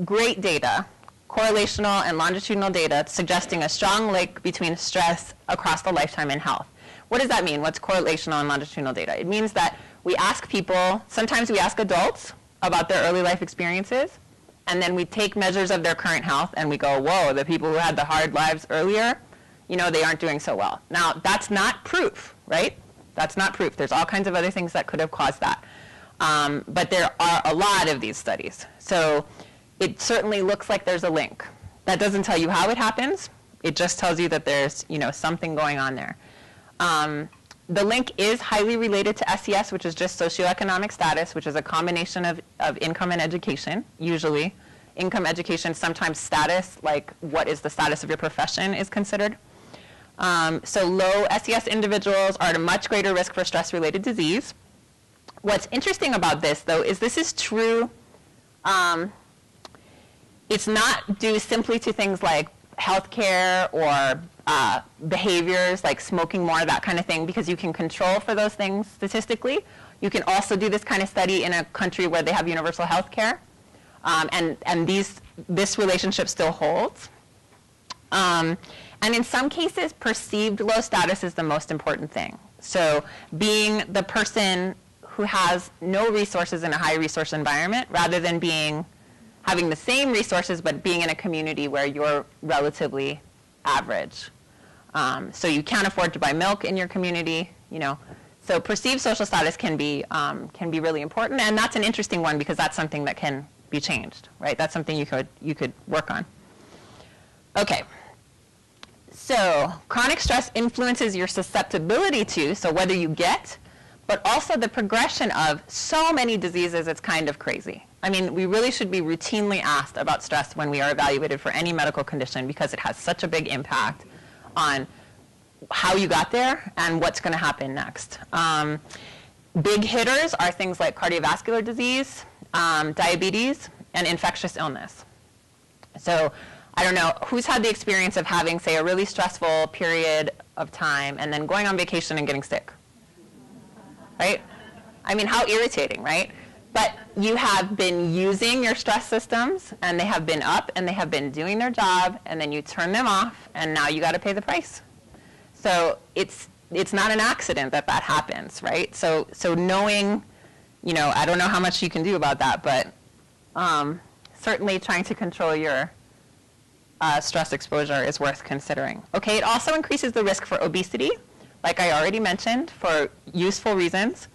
great data, correlational and longitudinal data, suggesting a strong link between stress across the lifetime and health. What does that mean? What's correlational and longitudinal data? It means that we ask people, sometimes we ask adults about their early life experiences, and then we take measures of their current health and we go, whoa, the people who had the hard lives earlier, they aren't doing so well. Now, that's not proof, right? That's not proof. There's all kinds of other things that could have caused that. But there are a lot of these studies. So it certainly looks like there's a link. That doesn't tell you how it happens. It just tells you that there's, something going on there. The link is highly related to SES, which is just socioeconomic status, which is a combination of income and education, usually. Income, education, sometimes status, like what is the status of your profession is considered. So low SES individuals are at a much greater risk for stress-related disease. What's interesting about this, though, is this is true. It's not due simply to things like healthcare or behaviors like smoking more, that kind of thing, because you can control for those things statistically. You can also do this kind of study in a country where they have universal health care, and this relationship still holds. And in some cases, perceived low status is the most important thing. So being the person who has no resources in a high resource environment, rather than having the same resources but being in a community where you're relatively average. So you can't afford to buy milk in your community, So perceived social status can be really important, and that's an interesting one because that's something that can be changed, right? That's something you could work on. Okay. So chronic stress influences your susceptibility to, so whether you get, but also the progression of so many diseases, it's kind of crazy. I mean, we really should be routinely asked about stress when we are evaluated for any medical condition because it has such a big impact on how you got there and what's going to happen next. Big hitters are things like cardiovascular disease, diabetes, and infectious illness. So I don't know, who's had the experience of having, say, a really stressful period of time and then going on vacation and getting sick? Right? I mean, how irritating, right? But you have been using your stress systems, and they have been up, and they have been doing their job, and then you turn them off, and now you got to pay the price. So it's not an accident that that happens, right? So knowing, you know, I don't know how much you can do about that, but certainly trying to control your stress exposure is worth considering. Okay, it also increases the risk for obesity, like I already mentioned, for useful reasons.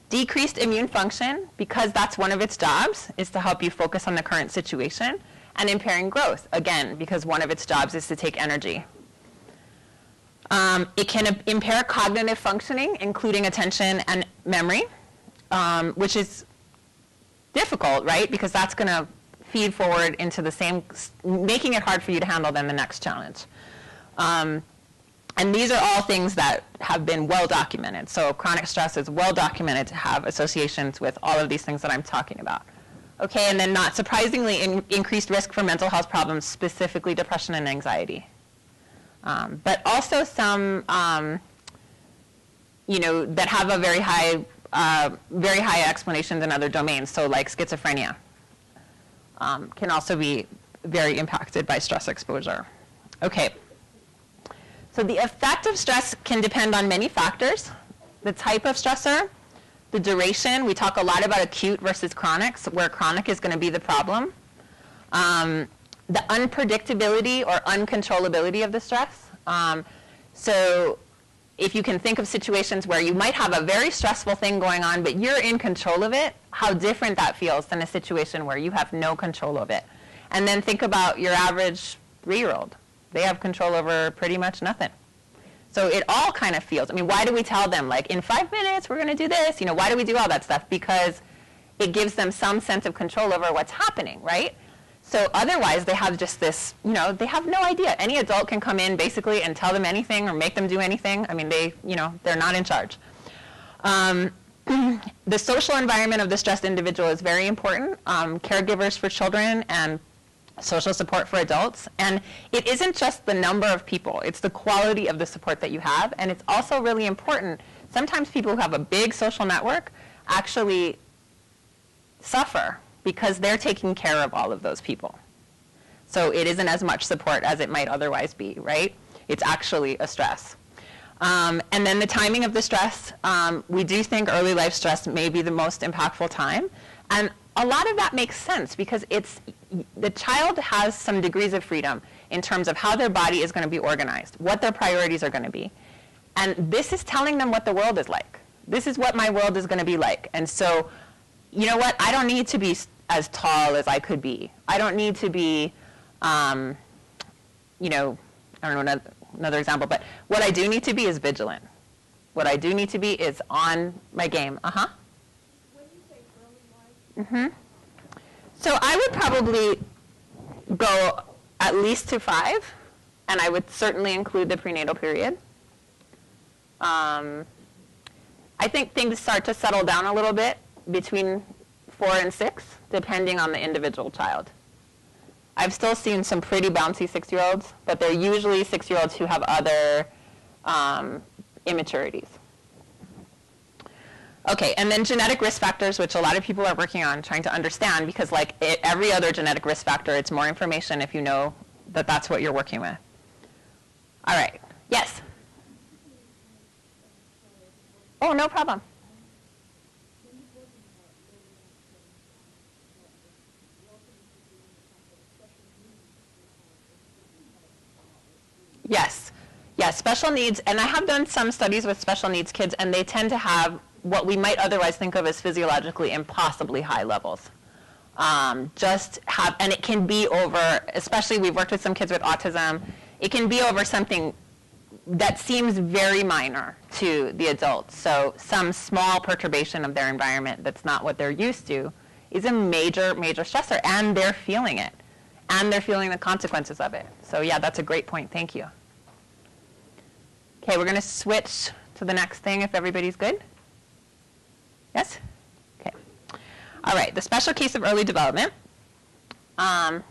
Decreased immune function, because that's one of its jobs, is to help you focus on the current situation. And impairing growth, again, because one of its jobs is to take energy. It can impair cognitive functioning, including attention and memory, which is difficult, right? Because that's going to feed forward into the same, making it hard for you to handle then the next challenge. And these are all things that have been well documented. So chronic stress is well documented to have associations with all of these things that I'm talking about. Okay, and then not surprisingly, increased risk for mental health problems, specifically depression and anxiety. But also some, you know, that have a very high explanations in other domains. So like schizophrenia can also be very impacted by stress exposure. Okay. So the effect of stress can depend on many factors. The type of stressor, the duration. We talk a lot about acute versus chronic, so where chronic is going to be the problem. The unpredictability or uncontrollability of the stress. So if you can think of situations where you might have a very stressful thing going on, but you're in control of it, how different that feels than a situation where you have no control of it. And then think about your average 3-year-old. They have control over pretty much nothing. So it all kind of feels, I mean, why do we tell them, like, in 5 minutes, we're going to do this? You know, why do we do all that stuff? Because it gives them some sense of control over what's happening, right? So otherwise, they have just this, you know, they have no idea. Any adult can come in, basically, and tell them anything or make them do anything. I mean, they're not in charge. The social environment of the stressed individual is very important. Caregivers for children and social support for adults. And it isn't just the number of people, it's the quality of the support that you have. And it's also really important. Sometimes people who have a big social network actually suffer because they're taking care of all of those people. So it isn't as much support as it might otherwise be, right? It's actually a stress. And then the timing of the stress, we do think early life stress may be the most impactful time. And a lot of that makes sense because the child has some degrees of freedom in terms of how their body is going to be organized, what their priorities are going to be. And this is telling them what the world is like. This is what my world is going to be like. And so, you know what? I don't need to be as tall as I could be. I don't need to be, you know, I don't know another example, but what I do need to be is vigilant. What I do need to be is on my game. Uh-huh. Mm-hmm. So I would probably go at least to 5, and I would certainly include the prenatal period. I think things start to settle down a little bit between 4 and 6, depending on the individual child. I've still seen some pretty bouncy 6-year-olds, but they're usually 6-year-olds who have other immaturities. Okay, and then genetic risk factors, which a lot of people are working on trying to understand, because like every other genetic risk factor, it's more information if you know that that's what you're working with. All right, yes? Oh, no problem. Yes, yes, special needs, and I have done some studies with special needs kids, and they tend to have what we might otherwise think of as physiologically impossibly high levels. And it can be over, especially we've worked with some kids with autism, it can be over something that seems very minor to the adults. So some small perturbation of their environment that's not what they're used to is a major, major stressor, and they're feeling it. And they're feeling the consequences of it. So yeah, that's a great point, thank you. Okay, we're gonna switch to the next thing if everybody's good. Yes? Okay. All right, the special case of early development. I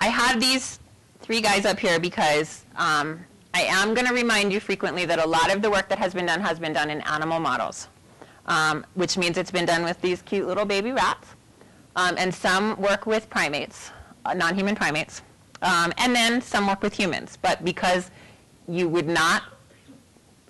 have these 3 guys up here because I am going to remind you frequently that a lot of the work that has been done in animal models, which means it's been done with these cute little baby rats, and some work with primates, non-human primates, and then some work with humans. But because you would not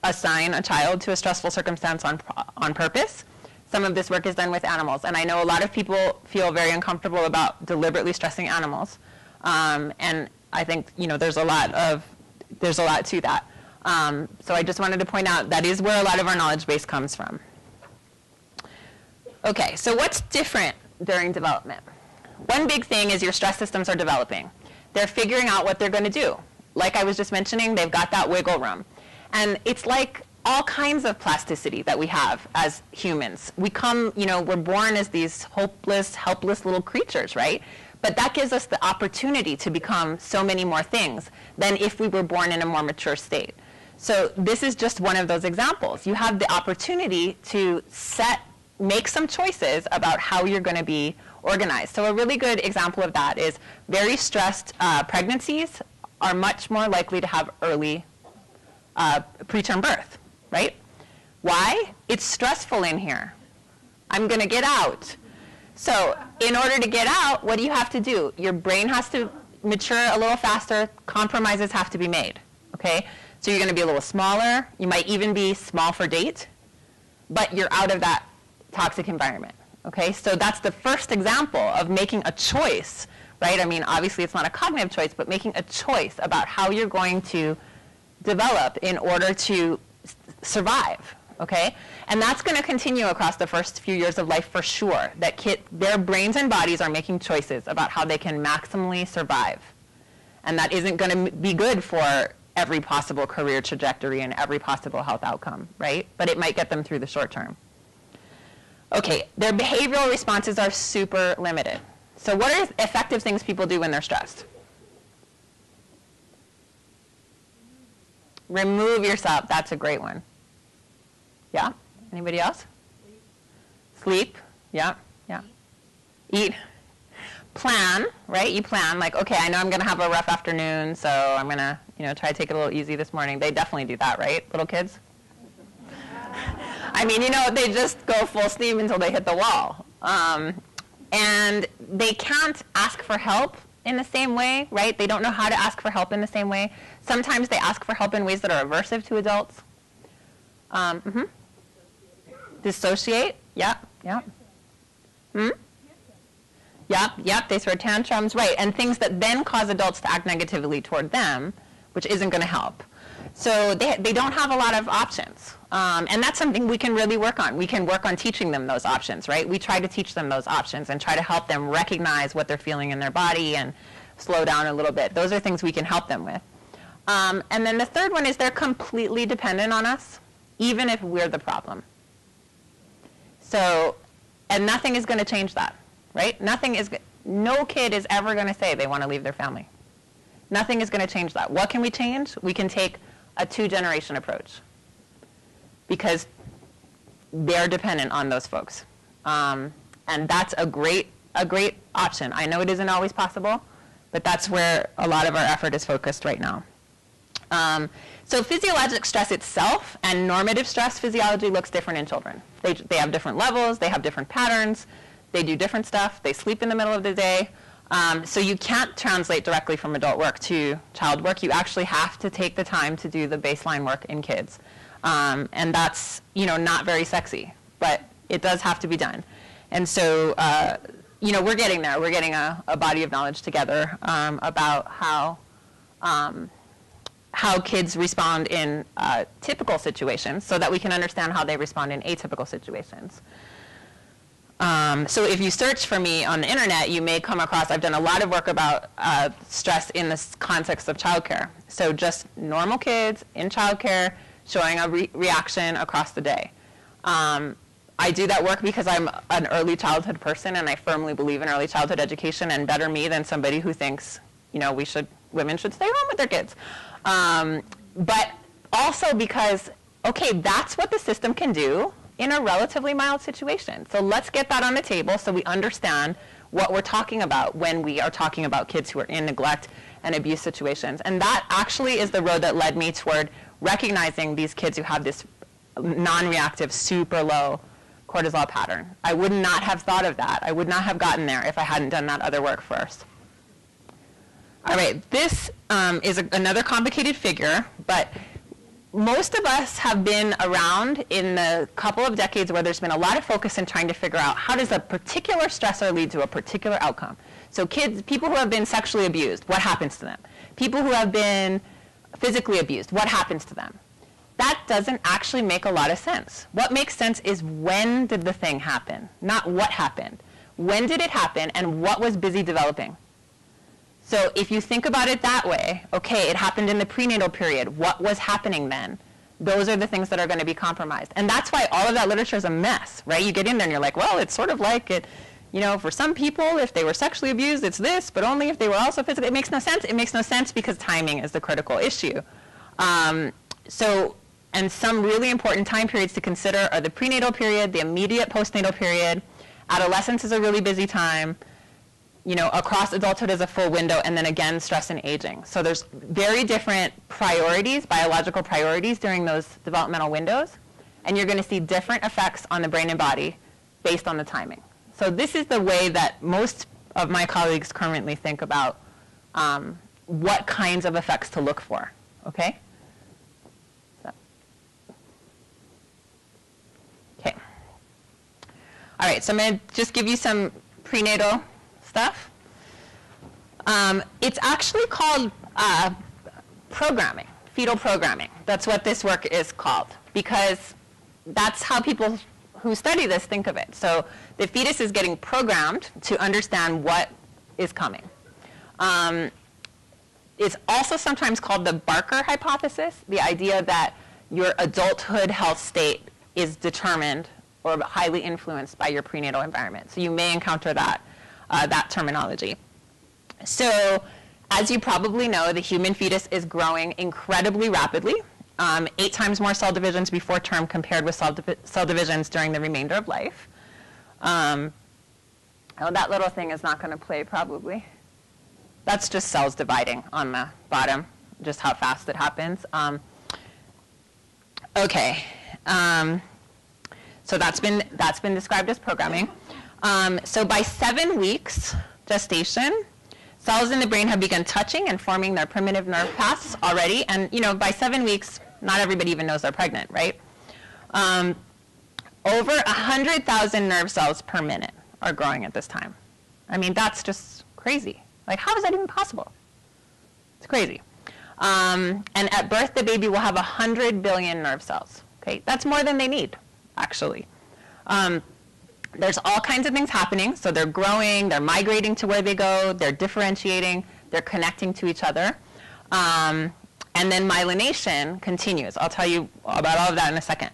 assign a child to a stressful circumstance on purpose, some of this work is done with animals. And I know a lot of people feel very uncomfortable about deliberately stressing animals. And I think, there's a lot to that. So I just wanted to point out that is where a lot of our knowledge base comes from. Okay, so what's different during development? One big thing is your stress systems are developing. They're figuring out what they're going to do. Like I was just mentioning, they've got that wiggle room. And it's like all kinds of plasticity that we have as humans. We come, we're born as these hopeless, helpless little creatures, right? But that gives us the opportunity to become so many more things than if we were born in a more mature state. So this is just one of those examples. You have the opportunity to make some choices about how you're going to be organized. So a really good example of that is very stressed pregnancies are much more likely to have early preterm birth, right? Why? It's stressful in here. I'm going to get out. So in order to get out, what do you have to do? Your brain has to mature a little faster. Compromises have to be made, okay? So you're going to be a little smaller. You might even be small for date, but you're out of that toxic environment, okay? So that's the first example of making a choice, right? I mean, obviously it's not a cognitive choice, but making a choice about how you're going to develop in order to survive, okay? And that's going to continue across the first few years of life for sure, that their brains and bodies are making choices about how they can maximally survive. And that isn't going to be good for every possible career trajectory and every possible health outcome, right? But it might get them through the short term. Okay, their behavioral responses are super limited. So what are effective things people do when they're stressed? Remove yourself. That's a great one. Yeah? Anybody else? Sleep. Yeah. Yeah. Eat. Plan, right? You plan, like, okay, I know I'm going to have a rough afternoon, so I'm going to, try to take it a little easy this morning. They definitely do that, right, little kids? I mean, they just go full steam until they hit the wall. And they can't ask for help in the same way, right? They don't know how to ask for help in the same way. Sometimes they ask for help in ways that are aversive to adults. Dissociate, yep. Yep, they throw tantrums, right, and things that then cause adults to act negatively toward them, which isn't going to help. So they don't have a lot of options. And that's something we can really work on. We can work on teaching them those options, right? We try to teach them those options and try to help them recognize what they're feeling in their body and slow down a little bit. Those are things we can help them with. And then the third one is they're completely dependent on us, even if we're the problem. So, and nothing is going to change that, right? No kid is ever going to say they want to leave their family. Nothing is going to change that. What can we change? We can take a 2-generation approach because they're dependent on those folks. And that's a great option. I know it isn't always possible, but that's where a lot of our effort is focused right now. So physiologic stress itself and normative stress physiology looks different in children. They have different levels, they have different patterns, they do different stuff, they sleep in the middle of the day. So you can't translate directly from adult work to child work. You actually have to take the time to do the baseline work in kids. And that's, not very sexy, but it does have to be done. And so, we're getting there. We're getting a body of knowledge together about how kids respond in typical situations so that we can understand how they respond in atypical situations. So if you search for me on the internet, you may come across, I've done a lot of work about stress in the context of childcare. So just normal kids in childcare showing a reaction across the day. I do that work because I'm an early childhood person and I firmly believe in early childhood education, and better me than somebody who thinks, women should stay home with their kids. But also because, okay, that's what the system can do. in a relatively mild situation. So let's get that on the table so we understand what we're talking about when we are talking about kids who are in neglect and abuse situations. And that actually is the road that led me toward recognizing these kids who have this non-reactive, super low cortisol pattern. I would not have thought of that. I would not have gotten there if I hadn't done that other work first. All right, this is another complicated figure, but most of us have been around in the couple of decades where there's been a lot of focus in trying to figure out how does a particular stressor lead to a particular outcome. So kids, people who have been sexually abused, what happens to them? People who have been physically abused, what happens to them? That doesn't actually make a lot of sense. What makes sense is when did the thing happen, not what happened. When did it happen and what was busy developing? So if you think about it that way, okay, it happened in the prenatal period. What was happening then? Those are the things that are going to be compromised. And that's why all of that literature is a mess, right? You get in there and you're like, well, it's sort of like it, you know, for some people, if they were sexually abused, it's this, but only if they were also physically. It makes no sense. It makes no sense because timing is the critical issue. And some really important time periods to consider are the prenatal period, the immediate postnatal period. Adolescence is a really busy time. You know, across adulthood is a full window, and then again, stress and aging. So there's very different priorities, biological priorities during those developmental windows, and you're going to see different effects on the brain and body based on the timing. So this is the way that most of my colleagues currently think about what kinds of effects to look for, okay? Okay. All right, so I'm going to just give you some prenatal stuff. It's actually called programming, fetal programming. That's what this work is called, because that's how people who study this think of it. So the fetus is getting programmed to understand what is coming. It's also sometimes called the Barker hypothesis, the idea that your adulthood health state is determined or highly influenced by your prenatal environment. So you may encounter that terminology. So as you probably know, the human fetus is growing incredibly rapidly, 8 times more cell divisions before term compared with cell divisions during the remainder of life. Oh, that little thing is not going to play probably. That's just cells dividing on the bottom, just how fast it happens. Okay, so that's been described as programming. So by 7 weeks gestation, cells in the brain have begun touching and forming their primitive nerve paths already. And you know, by 7 weeks, not everybody even knows they're pregnant, right? Over 100,000 nerve cells per minute are growing at this time. I mean, that's just crazy. Like, how is that even possible? It's crazy. And at birth, the baby will have 100 billion nerve cells. Okay, that's more than they need, actually. There's all kinds of things happening. So they're growing, they're migrating to where they go, they're differentiating, they're connecting to each other. And then myelination continues. I'll tell you about all of that in a second.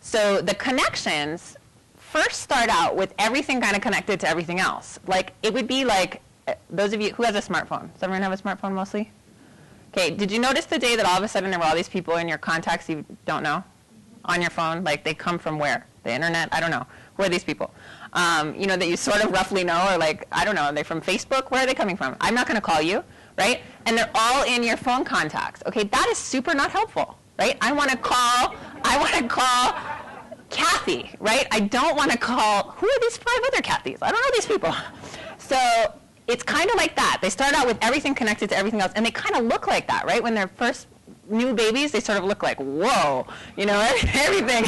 So the connections first start out with everything kind of connected to everything else. Like, it would be like, those of you, who has a smartphone? Does everyone have a smartphone mostly? Okay, did you notice the day that all of a sudden there were all these people in your contacts you don't know on your phone? Like, they come from where? The internet? I don't know. Who are these people? You know, that you sort of roughly know, or like, I don't know, are they from Facebook? Where are they coming from? I'm not going to call you, right? And they're all in your phone contacts. Okay, that is super not helpful, right? I want to call Kathy, right? I don't want to call, who are these 5 other Kathys? I don't know these people. So it's kind of like that. They start out with everything connected to everything else, and they kind of look like that, right? When they're first new babies, they sort of look like, whoa, you know, everything.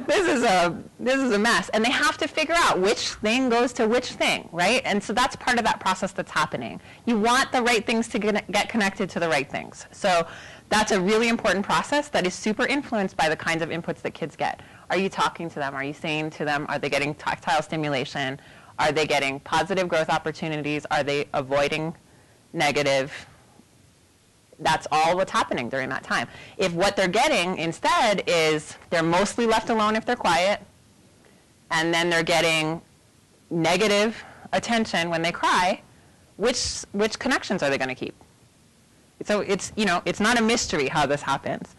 This is a mess. And they have to figure out which thing goes to which thing, right? And so that's part of that process that's happening. You want the right things to get connected to the right things. So that's a really important process that is super influenced by the kinds of inputs that kids get. Are you talking to them? Are you saying to them? Are they getting tactile stimulation? Are they getting positive growth opportunities? Are they avoiding negative? That's all what's happening during that time. If what they're getting instead is they're mostly left alone if they're quiet, and then they're getting negative attention when they cry, which connections are they going to keep? So it's, you know, it's not a mystery how this happens.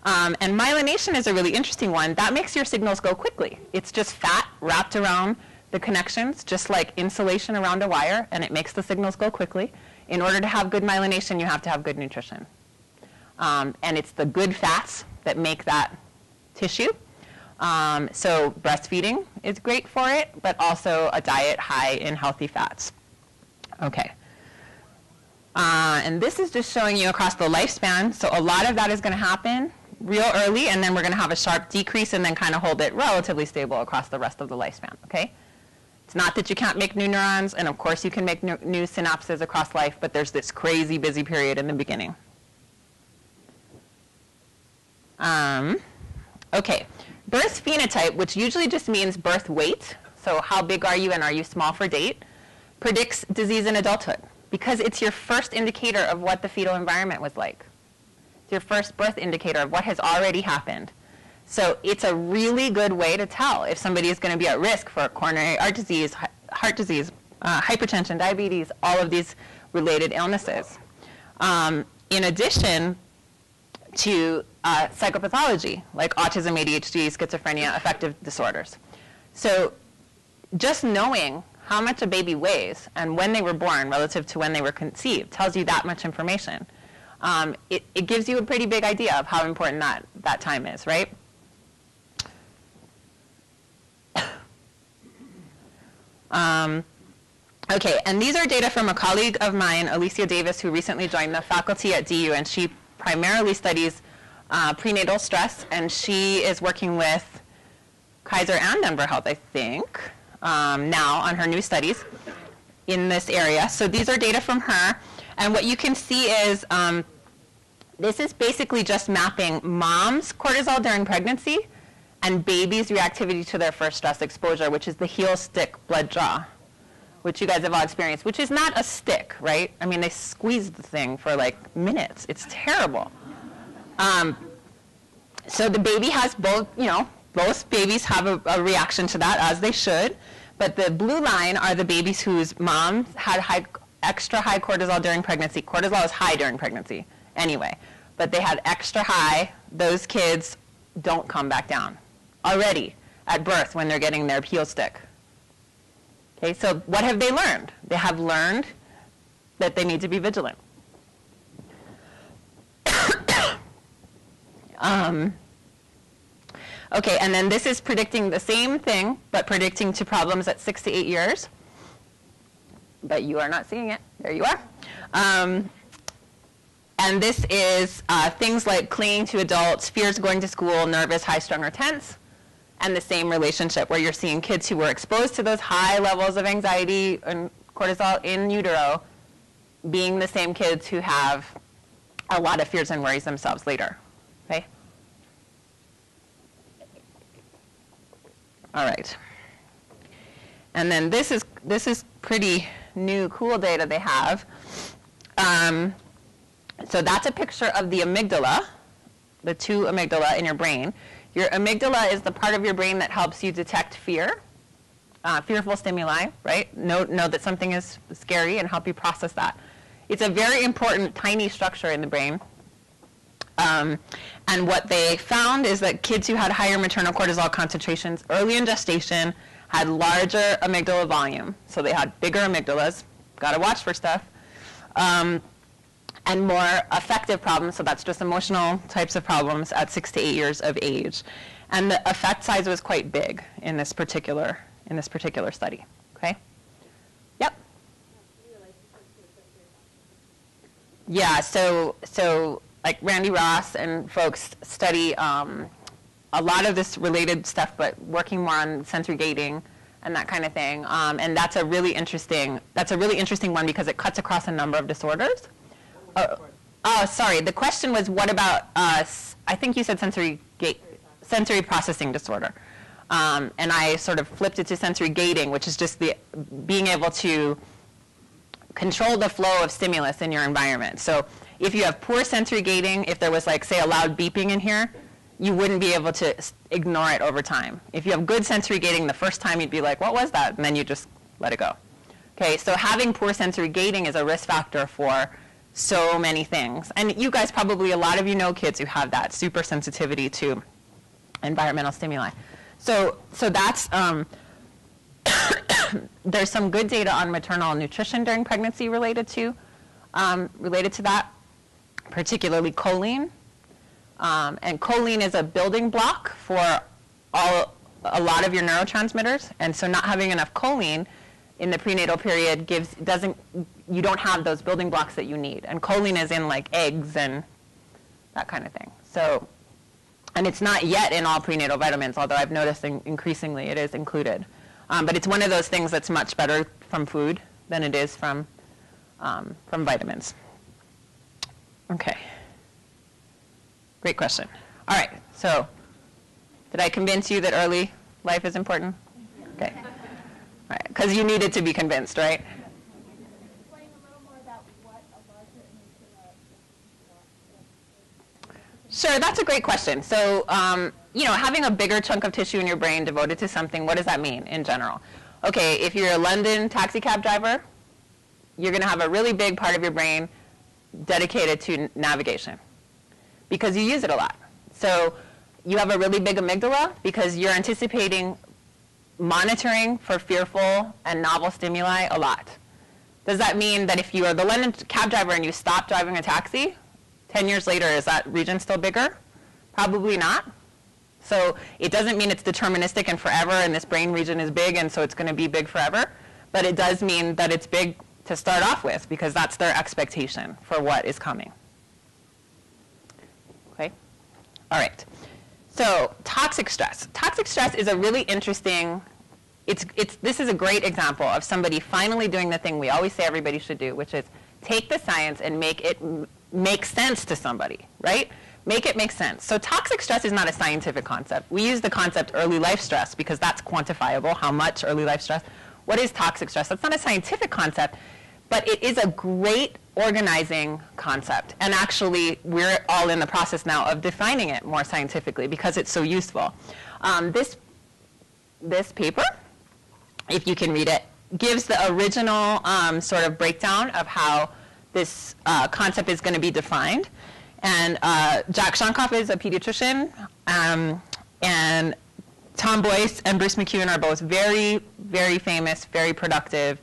And myelination is a really interesting one. That makes your signals go quickly. It's just fat wrapped around the connections, just like insulation around a wire, and it makes the signals go quickly. In order to have good myelination, you have to have good nutrition. And it's the good fats that make that tissue. So breastfeeding is great for it, but also a diet high in healthy fats. Okay. And this is just showing you across the lifespan. So a lot of that is going to happen real early, and then we're going to have a sharp decrease and then kind of hold it relatively stable across the rest of the lifespan. Okay? It's not that you can't make new neurons, and of course you can make new synapses across life, but there's this crazy busy period in the beginning. Okay. Birth phenotype, which usually just means birth weight, so how big are you and are you small for date, predicts disease in adulthood because it's your first indicator of what the fetal environment was like. It's your first birth indicator of what has already happened. So it's a really good way to tell if somebody is going to be at risk for coronary heart disease, hypertension, diabetes, all of these related illnesses. In addition to psychopathology, like autism, ADHD, schizophrenia, affective disorders. So just knowing how much a baby weighs and when they were born relative to when they were conceived tells you that much information. It gives you a pretty big idea of how important that time is, right? Okay, and these are data from a colleague of mine, Alicia Davis, who recently joined the faculty at DU, and she primarily studies prenatal stress, and she is working with Kaiser and Denver Health, I think, now on her new studies in this area. So these are data from her, and what you can see is this is basically just mapping mom's cortisol during pregnancy and baby's reactivity to their first stress exposure, which is the heel stick blood draw, which you guys have all experienced, which is not a stick, right? I mean, they squeeze the thing for like minutes. It's terrible. So the baby has both, both babies have a reaction to that, as they should. But the blue line are the babies whose moms had extra high cortisol during pregnancy. Cortisol is high during pregnancy anyway. But they had extra high. Those kids don't come back down already at birth when they're getting their heel stick. Okay, so what have they learned? They have learned that they need to be vigilant. Okay, and then this is predicting the same thing, but predicting to problems at 6 to 8 years. But you are not seeing it. There you are. And this is things like clinging to adults, fears going to school, nervous, high-strung, or tense, and the same relationship where you're seeing kids who were exposed to those high levels of anxiety and cortisol in utero being the same kids who have a lot of fears and worries themselves later. Okay? All right. And then this is pretty new, cool data they have. So that's a picture of the amygdala, the two amygdala in your brain. Your amygdala is the part of your brain that helps you detect fear, fearful stimuli, right? Know that something is scary and help you process that. It's a very important, tiny structure in the brain. And what they found is that kids who had higher maternal cortisol concentrations early in gestation had larger amygdala volume. So they had bigger amygdalas, got to watch for stuff, and more affective problems, so that's just emotional types of problems at 6 to 8 years of age. And the effect size was quite big in this particular study. Okay? Yep. Yeah, so like Randy Ross and folks study a lot of this related stuff, but working more on sensory gating and that kind of thing. And that's a really interesting one because it cuts across a number of disorders. Oh, sorry. The question was, what about I think you said sensory processing disorder, and I sort of flipped it to sensory gating, which is just the being able to control the flow of stimulus in your environment. So if you have poor sensory gating, if there was like say a loud beeping in here, you wouldn't be able to ignore it over time. If you have good sensory gating, the first time you'd be like, what was that? And then you just let it go. Okay, so having poor sensory gating is a risk factor for so many things. And you guys probably, a lot of you know kids who have that super sensitivity to environmental stimuli. So that's, there's some good data on maternal nutrition during pregnancy related to that, particularly choline. And choline is a building block for a lot of your neurotransmitters. And so not having enough choline in the prenatal period you don't have those building blocks that you need. And choline is in like eggs and that kind of thing. So, and it's not yet in all prenatal vitamins, although I've noticed increasingly it is included. But it's one of those things that's much better from food than it is from vitamins. Okay. Great question. All right, so did I convince you that early life is important? Okay. All right, because you needed to be convinced, right? Explain a little more about what a larger Sure, that's a great question. So, having a bigger chunk of tissue in your brain devoted to something, what does that mean in general? Okay, if you're a London taxi cab driver, you're going to have a really big part of your brain dedicated to navigation because you use it a lot. So you have a really big amygdala because you're anticipating monitoring for fearful and novel stimuli a lot. Does that mean that if you are the London cab driver and you stop driving a taxi, 10 years later, is that region still bigger? Probably not. So it doesn't mean it's deterministic and forever and this brain region is big and so it's going to be big forever. But it does mean that it's big to start off with because that's their expectation for what is coming. Okay? All right. So toxic stress. Toxic stress is a really interesting, this is a great example of somebody finally doing the thing we always say everybody should do, which is take the science and make it make sense to somebody, right? Make it make sense. So toxic stress is not a scientific concept. We use the concept early life stress because that's quantifiable, how much early life stress. What is toxic stress? That's not a scientific concept, but it is a great organizing concept. And actually, we're all in the process now of defining it more scientifically because it's so useful. This paper, if you can read it, gives the original sort of breakdown of how this concept is going to be defined. And Jack Shonkoff is a pediatrician, and Tom Boyce and Bruce McEwen are both very, very famous, very productive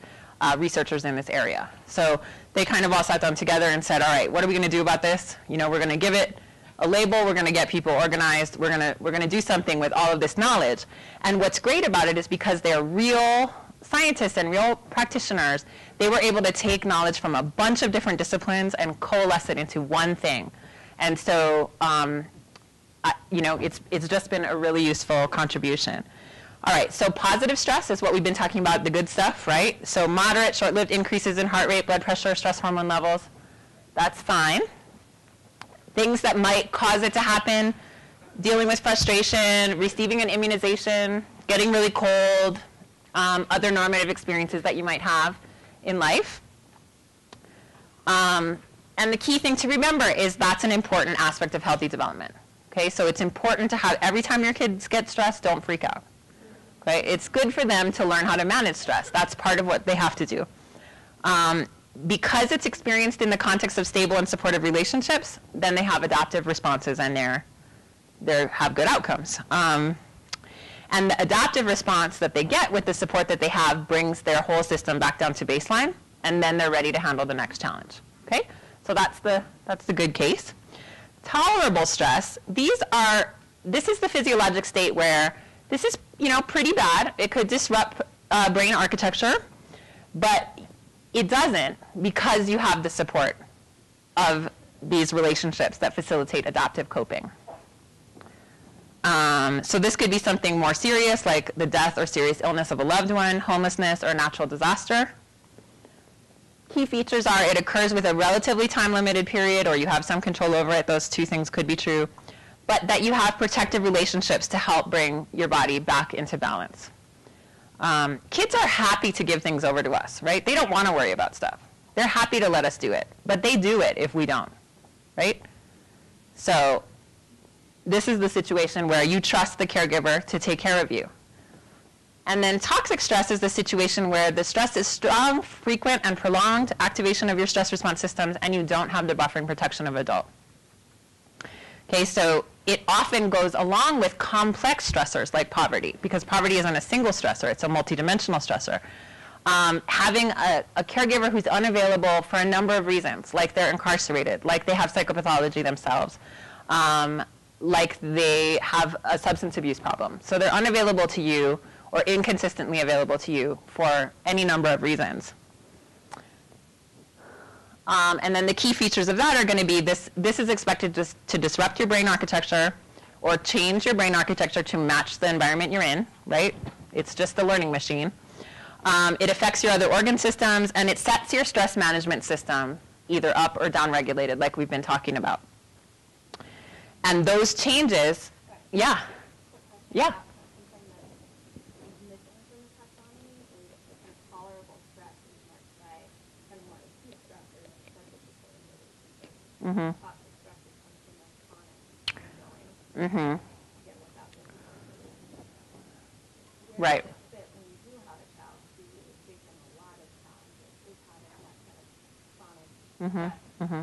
researchers in this area. So they kind of all sat down together and said, all right, what are we going to do about this? We're going to give it a label. We're going to get people organized. We're going to do something with all of this knowledge. And what's great about it is because they're real scientists and real practitioners, they were able to take knowledge from a bunch of different disciplines and coalesce it into one thing. And so, it's just been a really useful contribution. All right, so positive stress is what we've been talking about, the good stuff, right? So moderate, short-lived increases in heart rate, blood pressure, stress hormone levels, that's fine. Things that might cause it to happen, dealing with frustration, receiving an immunization, getting really cold, other normative experiences that you might have in life. And the key thing to remember is that's an important aspect of healthy development. Okay, so it's important to have, every time your kids get stressed, don't freak out. Okay, it's good for them to learn how to manage stress. That's part of what they have to do. Because it's experienced in the context of stable and supportive relationships, then they have adaptive responses and they have good outcomes. And the adaptive response that they get with the support that they have brings their whole system back down to baseline, and then they're ready to handle the next challenge. Okay? So that's the good case. Tolerable stress, this is the physiologic state where this is, pretty bad. It could disrupt brain architecture, but it doesn't because you have the support of these relationships that facilitate adaptive coping. So this could be something more serious, like the death or serious illness of a loved one, homelessness, or natural disaster. Key features are it occurs with a relatively time-limited period, or you have some control over it. Those two things could be true. But that you have protective relationships to help bring your body back into balance. Kids are happy to give things over to us, right? They don't want to worry about stuff. They're happy to let us do it, but they do it if we don't, right? So this is the situation where you trust the caregiver to take care of you. And then toxic stress is the situation where the stress is strong, frequent, and prolonged activation of your stress response systems, and you don't have the buffering protection of adult. Okay, so it often goes along with complex stressors like poverty, because poverty isn't a single stressor, it's a multidimensional stressor. Having a caregiver who's unavailable for a number of reasons, like they're incarcerated, like they have psychopathology themselves, like they have a substance abuse problem. So they're unavailable to you or inconsistently available to you for any number of reasons. And then the key features of that are going to be this is expected to disrupt your brain architecture or change your brain architecture to match the environment you're in, right? It's just a learning machine. It affects your other organ systems, and it sets your stress management system either up or down regulated, like we've been talking about. And those changes, yeah. Mm-hmm. Mm-hmm. Right. Mm-hmm. Mm-hmm.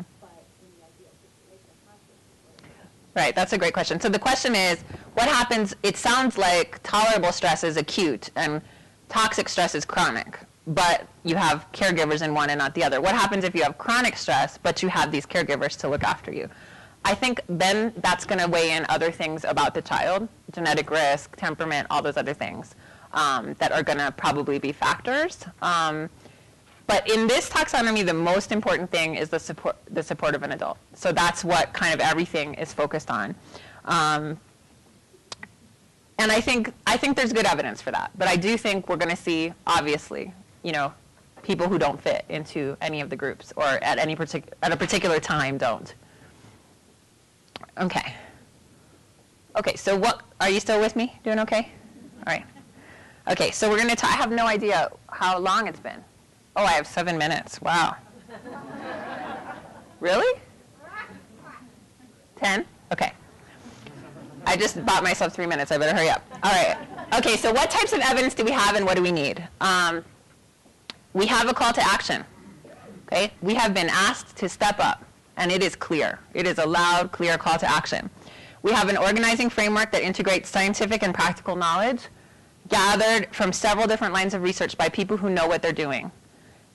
Right, that's a great question. So the question is, what happens, it sounds like tolerable stress is acute and toxic stress is chronic, but you have caregivers in one and not the other. What happens if you have chronic stress, but you have these caregivers to look after you? I think then that's going to weigh in other things about the child, genetic risk, temperament, all those other things that are going to probably be factors. But in this taxonomy, the most important thing is the support of an adult. So that's what kind of everything is focused on. And I think there's good evidence for that. But I do think we're going to see, obviously, people who don't fit into any of the groups or at a particular time don't. Okay. Okay, so are you still with me? Doing okay? All right. Okay, so we're going to I have no idea how long it's been. Oh, I have 7 minutes. Wow. Really? 10? Okay. I just bought myself 3 minutes. I better hurry up. All right. Okay, so what types of evidence do we have and what do we need? We have a call to action. Okay? We have been asked to step up, and it is clear. It is a loud, clear call to action. We have an organizing framework that integrates scientific and practical knowledge gathered from several different lines of research by people who know what they're doing.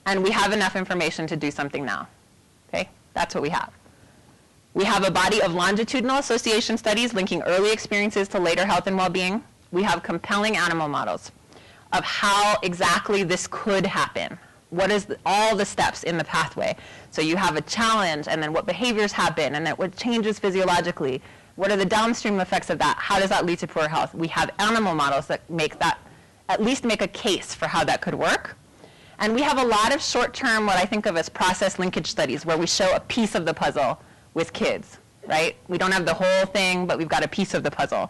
And we have enough information to do something now. Okay? That's what we have. We have a body of longitudinal association studies linking early experiences to later health and well-being. We have compelling animal models of how exactly this could happen. What is all the steps in the pathway? So you have a challenge, and then what behaviors happen, and then what changes physiologically. What are the downstream effects of that? How does that lead to poor health? We have animal models that make that, at least make a case for how that could work. And we have a lot of short-term, what I think of as process linkage studies, where we show a piece of the puzzle with kids, right? We don't have the whole thing, but we've got a piece of the puzzle.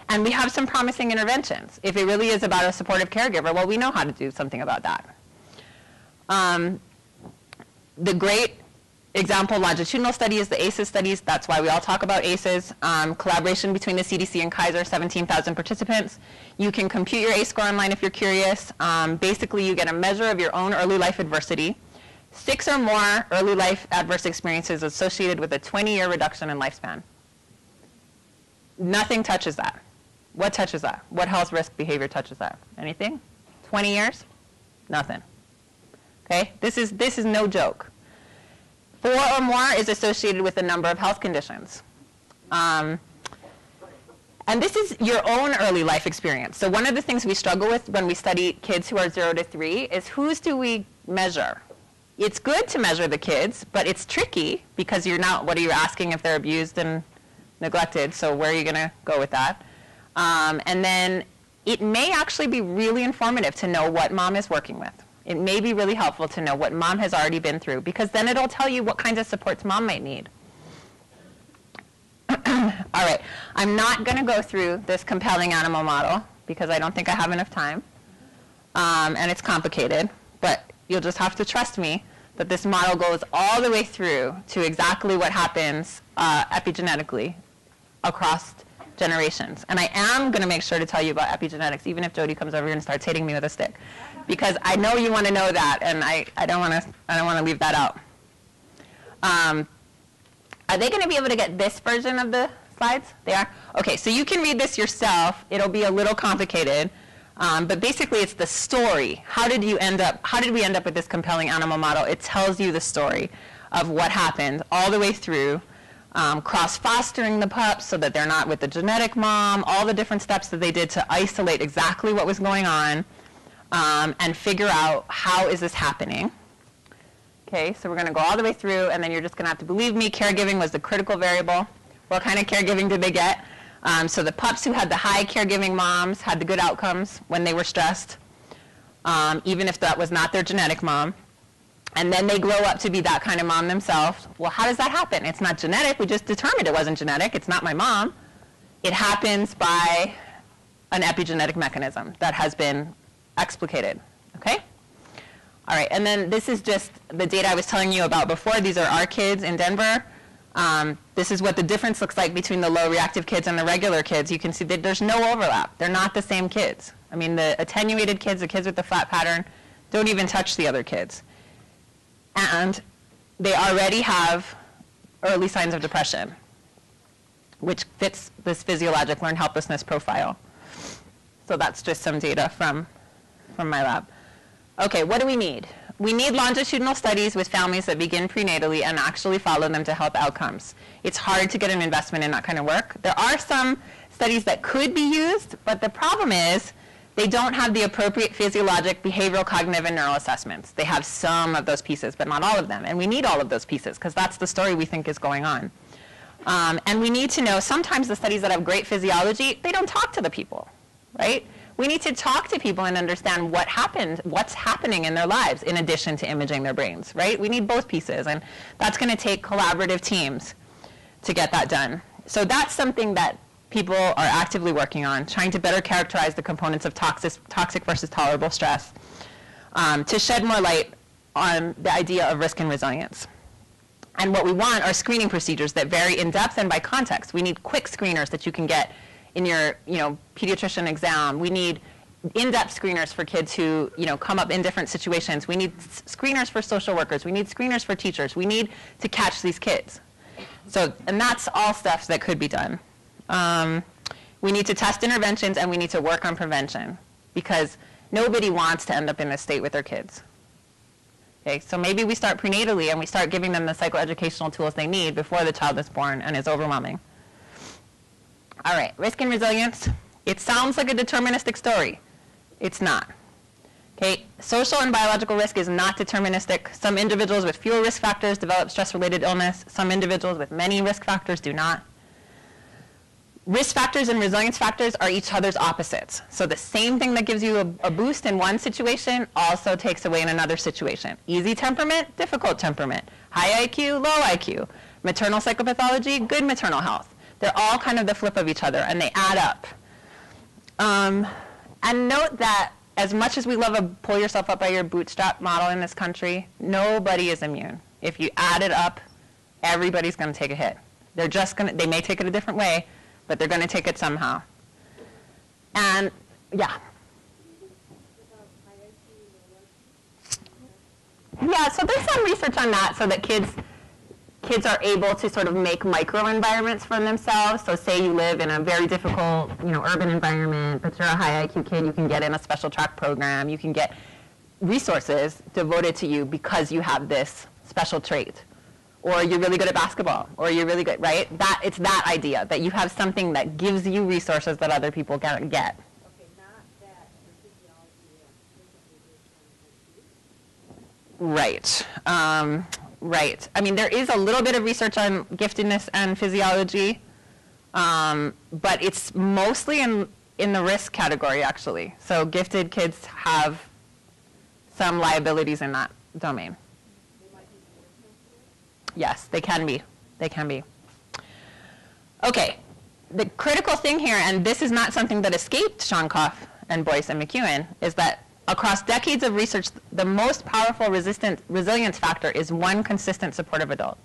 And we have some promising interventions. If it really is about a supportive caregiver, well, we know how to do something about that. The great example longitudinal study is the ACEs studies. That's why we all talk about ACEs. Collaboration between the CDC and Kaiser, 17,000 participants. You can compute your ACE score online if you're curious. Basically, you get a measure of your own early life adversity. 6 or more early life adverse experiences associated with a 20-year reduction in lifespan. Nothing touches that. What touches that? What health risk behavior touches that? Anything? 20 years? Nothing. Okay? This is no joke. 4 or more is associated with a number of health conditions. And this is your own early life experience. So one of the things we struggle with when we study kids who are 0 to 3 is whose do we measure? It's good to measure the kids, but it's tricky because what are you asking if they're abused and neglected? So where are you going to go with that? And then it may actually be really informative to know what mom is working with. It may be really helpful to know what mom has already been through, because then it'll tell you what kinds of supports mom might need. All right, I'm not going to go through this compelling animal model because I don't think I have enough time, and it's complicated, but you'll just have to trust me that this model goes all the way through to exactly what happens epigenetically across generations. And I am going to make sure to tell you about epigenetics, even if Jody comes over here and starts hitting me with a stick, because I know you want to know that, and I don't want to leave that out. Are they going to be able to get this version of the slides? They are? Okay, so you can read this yourself. It'll be a little complicated, but basically it's the story. How did we end up with this compelling animal model? It tells you the story of what happened all the way through, cross-fostering the pups so that they're not with the genetic mom, all the different steps that they did to isolate exactly what was going on, and figure out how is this happening. Okay, so we're going to go all the way through, and then you're just going to have to believe me, caregiving was the critical variable. What kind of caregiving did they get? So the pups who had the high caregiving moms had the good outcomes when they were stressed, even if that was not their genetic mom. And then they grow up to be that kind of mom themselves. Well, how does that happen? It's not genetic. We just determined it wasn't genetic. It's not my mom. It happens by an epigenetic mechanism that has been explicated. Okay? All right, and then this is just the data I was telling you about before. These are our kids in Denver. This is what the difference looks like between the low reactive kids and the regular kids. You can see that there's no overlap. They're not the same kids. I mean, the attenuated kids, the kids with the flat pattern, don't even touch the other kids. And they already have early signs of depression, which fits this physiologic learned helplessness profile. So that's just some data from my lab. Okay, what do we need? We need longitudinal studies with families that begin prenatally and actually follow them to help outcomes. It's hard to get an investment in that kind of work. There are some studies that could be used, but the problem is they don't have the appropriate physiologic, behavioral, cognitive, and neural assessments. They have some of those pieces, but not all of them. And we need all of those pieces, because that's the story we think is going on. And we need to know, sometimes the studies that have great physiology, they don't talk to the people, right? We need to talk to people and understand what happened, what's happening in their lives, in addition to imaging their brains, right? We need both pieces, and that's going to take collaborative teams to get that done. So that's something that people are actively working on, trying to better characterize the components of toxic versus tolerable stress, to shed more light on the idea of risk and resilience. And what we want are screening procedures that vary in depth and by context. We need quick screeners that you can get in your pediatrician exam. We need in-depth screeners for kids who come up in different situations. We need screeners for social workers. We need screeners for teachers. We need to catch these kids. So, and that's all stuff that could be done. We need to test interventions, and we need to work on prevention, because nobody wants to end up in this state with their kids. Okay, so maybe we start prenatally and we start giving them the psychoeducational tools they need before the child is born and is overwhelming. All right, risk and resilience. It sounds like a deterministic story. It's not. Okay, social and biological risk is not deterministic. Some individuals with fewer risk factors develop stress-related illness. Some individuals with many risk factors do not. Risk factors and resilience factors are each other's opposites. So the same thing that gives you a boost in one situation also takes away in another situation. Easy temperament, difficult temperament. High IQ, low IQ. Maternal psychopathology, good maternal health. They're all kind of the flip of each other, and they add up. And note that as much as we love a pull yourself up by your bootstrap model in this country, nobody is immune. If you add it up, everybody's going to take a hit. They're just going to, they may take it a different way, but they're going to take it somehow. And, yeah. Yeah, so there's some research on that so that kids are able to sort of make microenvironments for themselves. So say you live in a very difficult, urban environment, but you're a high IQ kid, you can get in a special track program, you can get resources devoted to you because you have this special trait. Or you're really good at basketball, or you're really good, right? It's that idea, that you have something that gives you resources that other people can't get. Okay, not that the physiology Right. Right. I mean, there is a little bit of research on giftedness and physiology, but it's mostly in the risk category, actually. So gifted kids have some liabilities in that domain. Yes, they can be. They can be. Okay. The critical thing here, and this is not something that escaped Shonkoff and Boyce and McEwen, is that across decades of research, the most powerful resilience factor is one consistent supportive adult.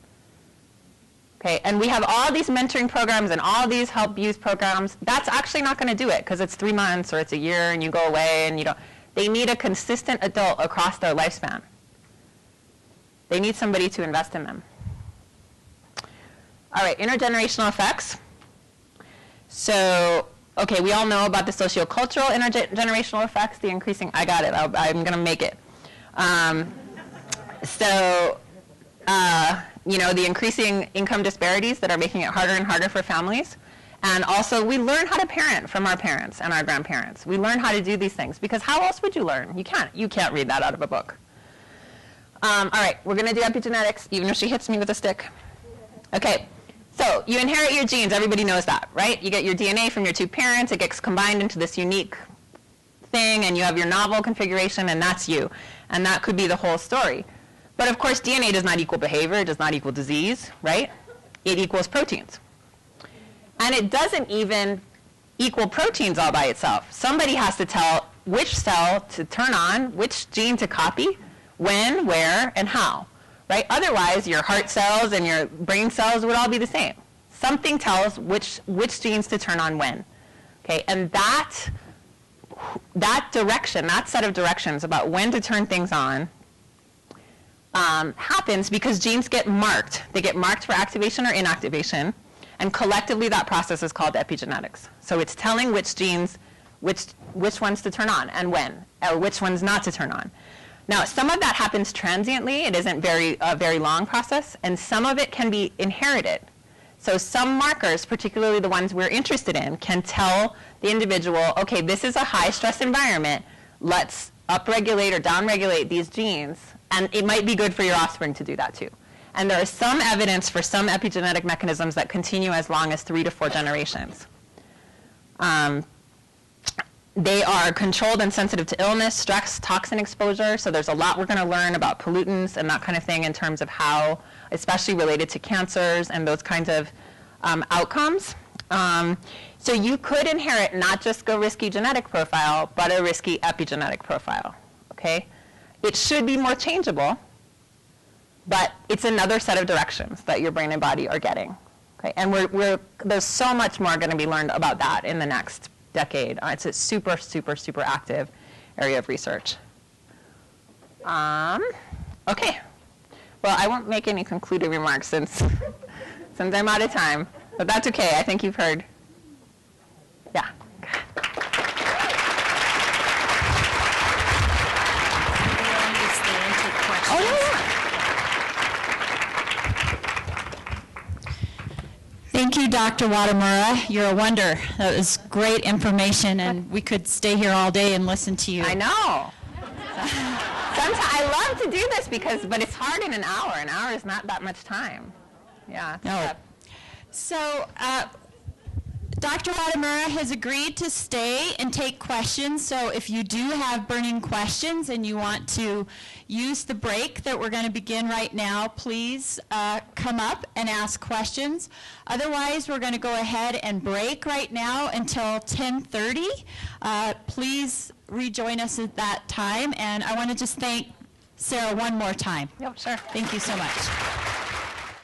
Okay, and we have all these mentoring programs and all these help youth programs. That's actually not going to do it because it's 3 months or it's a year and you go away and you don't. They need a consistent adult across their lifespan. They need somebody to invest in them. All right, intergenerational effects. So, okay, we all know about the sociocultural intergenerational effects, the increasing, I got it, I'm going to make it. You know, the increasing income disparities that are making it harder and harder for families. And also, we learn how to parent from our parents and our grandparents. We learn how to do these things because how else would you learn? You can't read that out of a book. All right, we're going to do epigenetics, even if she hits me with a stick. Okay, so you inherit your genes. Everybody knows that, right? You get your DNA from your 2 parents. It gets combined into this unique thing, and you have your novel configuration, and that's you. And that could be the whole story. But of course, DNA does not equal behavior. It does not equal disease, right? It equals proteins. And it doesn't even equal proteins all by itself. Somebody has to tell which cell to turn on, which gene to copy, when, where, and how, right? Otherwise, your heart cells and your brain cells would all be the same. Something tells which genes to turn on when, okay? And that direction, that set of directions about when to turn things on happens because genes get marked. They get marked for activation or inactivation, and collectively that process is called epigenetics. So it's telling which genes, which ones to turn on and when, or which ones not to turn on. Now, some of that happens transiently. It isn't a very long process, and some of it can be inherited. So some markers, particularly the ones we're interested in, can tell the individual, okay, this is a high-stress environment. Let's upregulate or downregulate these genes, and it might be good for your offspring to do that too. And there is some evidence for some epigenetic mechanisms that continue as long as 3 to 4 generations. They are controlled and sensitive to illness, stress, toxin exposure. So there's a lot we're going to learn about pollutants and that kind of thing in terms of how, especially related to cancers and those kinds of outcomes. So you could inherit not just a risky genetic profile, but a risky epigenetic profile, okay? It should be more changeable, but it's another set of directions that your brain and body are getting, okay? And there's so much more going to be learned about that in the next decade. It's a super, super, super active area of research. Okay. Well, I won't make any concluding remarks since I'm out of time, but that's okay. I think you've heard. Yeah. Oh, yeah. Thank you, Dr. Watamura. You're a wonder. That was great information, and we could stay here all day and listen to you. I know. Sometimes I love to do this but it's hard in an hour. An hour is not that much time. Yeah. No. So, Dr. Watamura has agreed to stay and take questions, so if you do have burning questions and you want to use the break that we're going to begin right now, please come up and ask questions. Otherwise, we're going to go ahead and break right now until 10:30. Please rejoin us at that time, and I want to just thank Sarah one more time. Yep, sure. Thank you so much.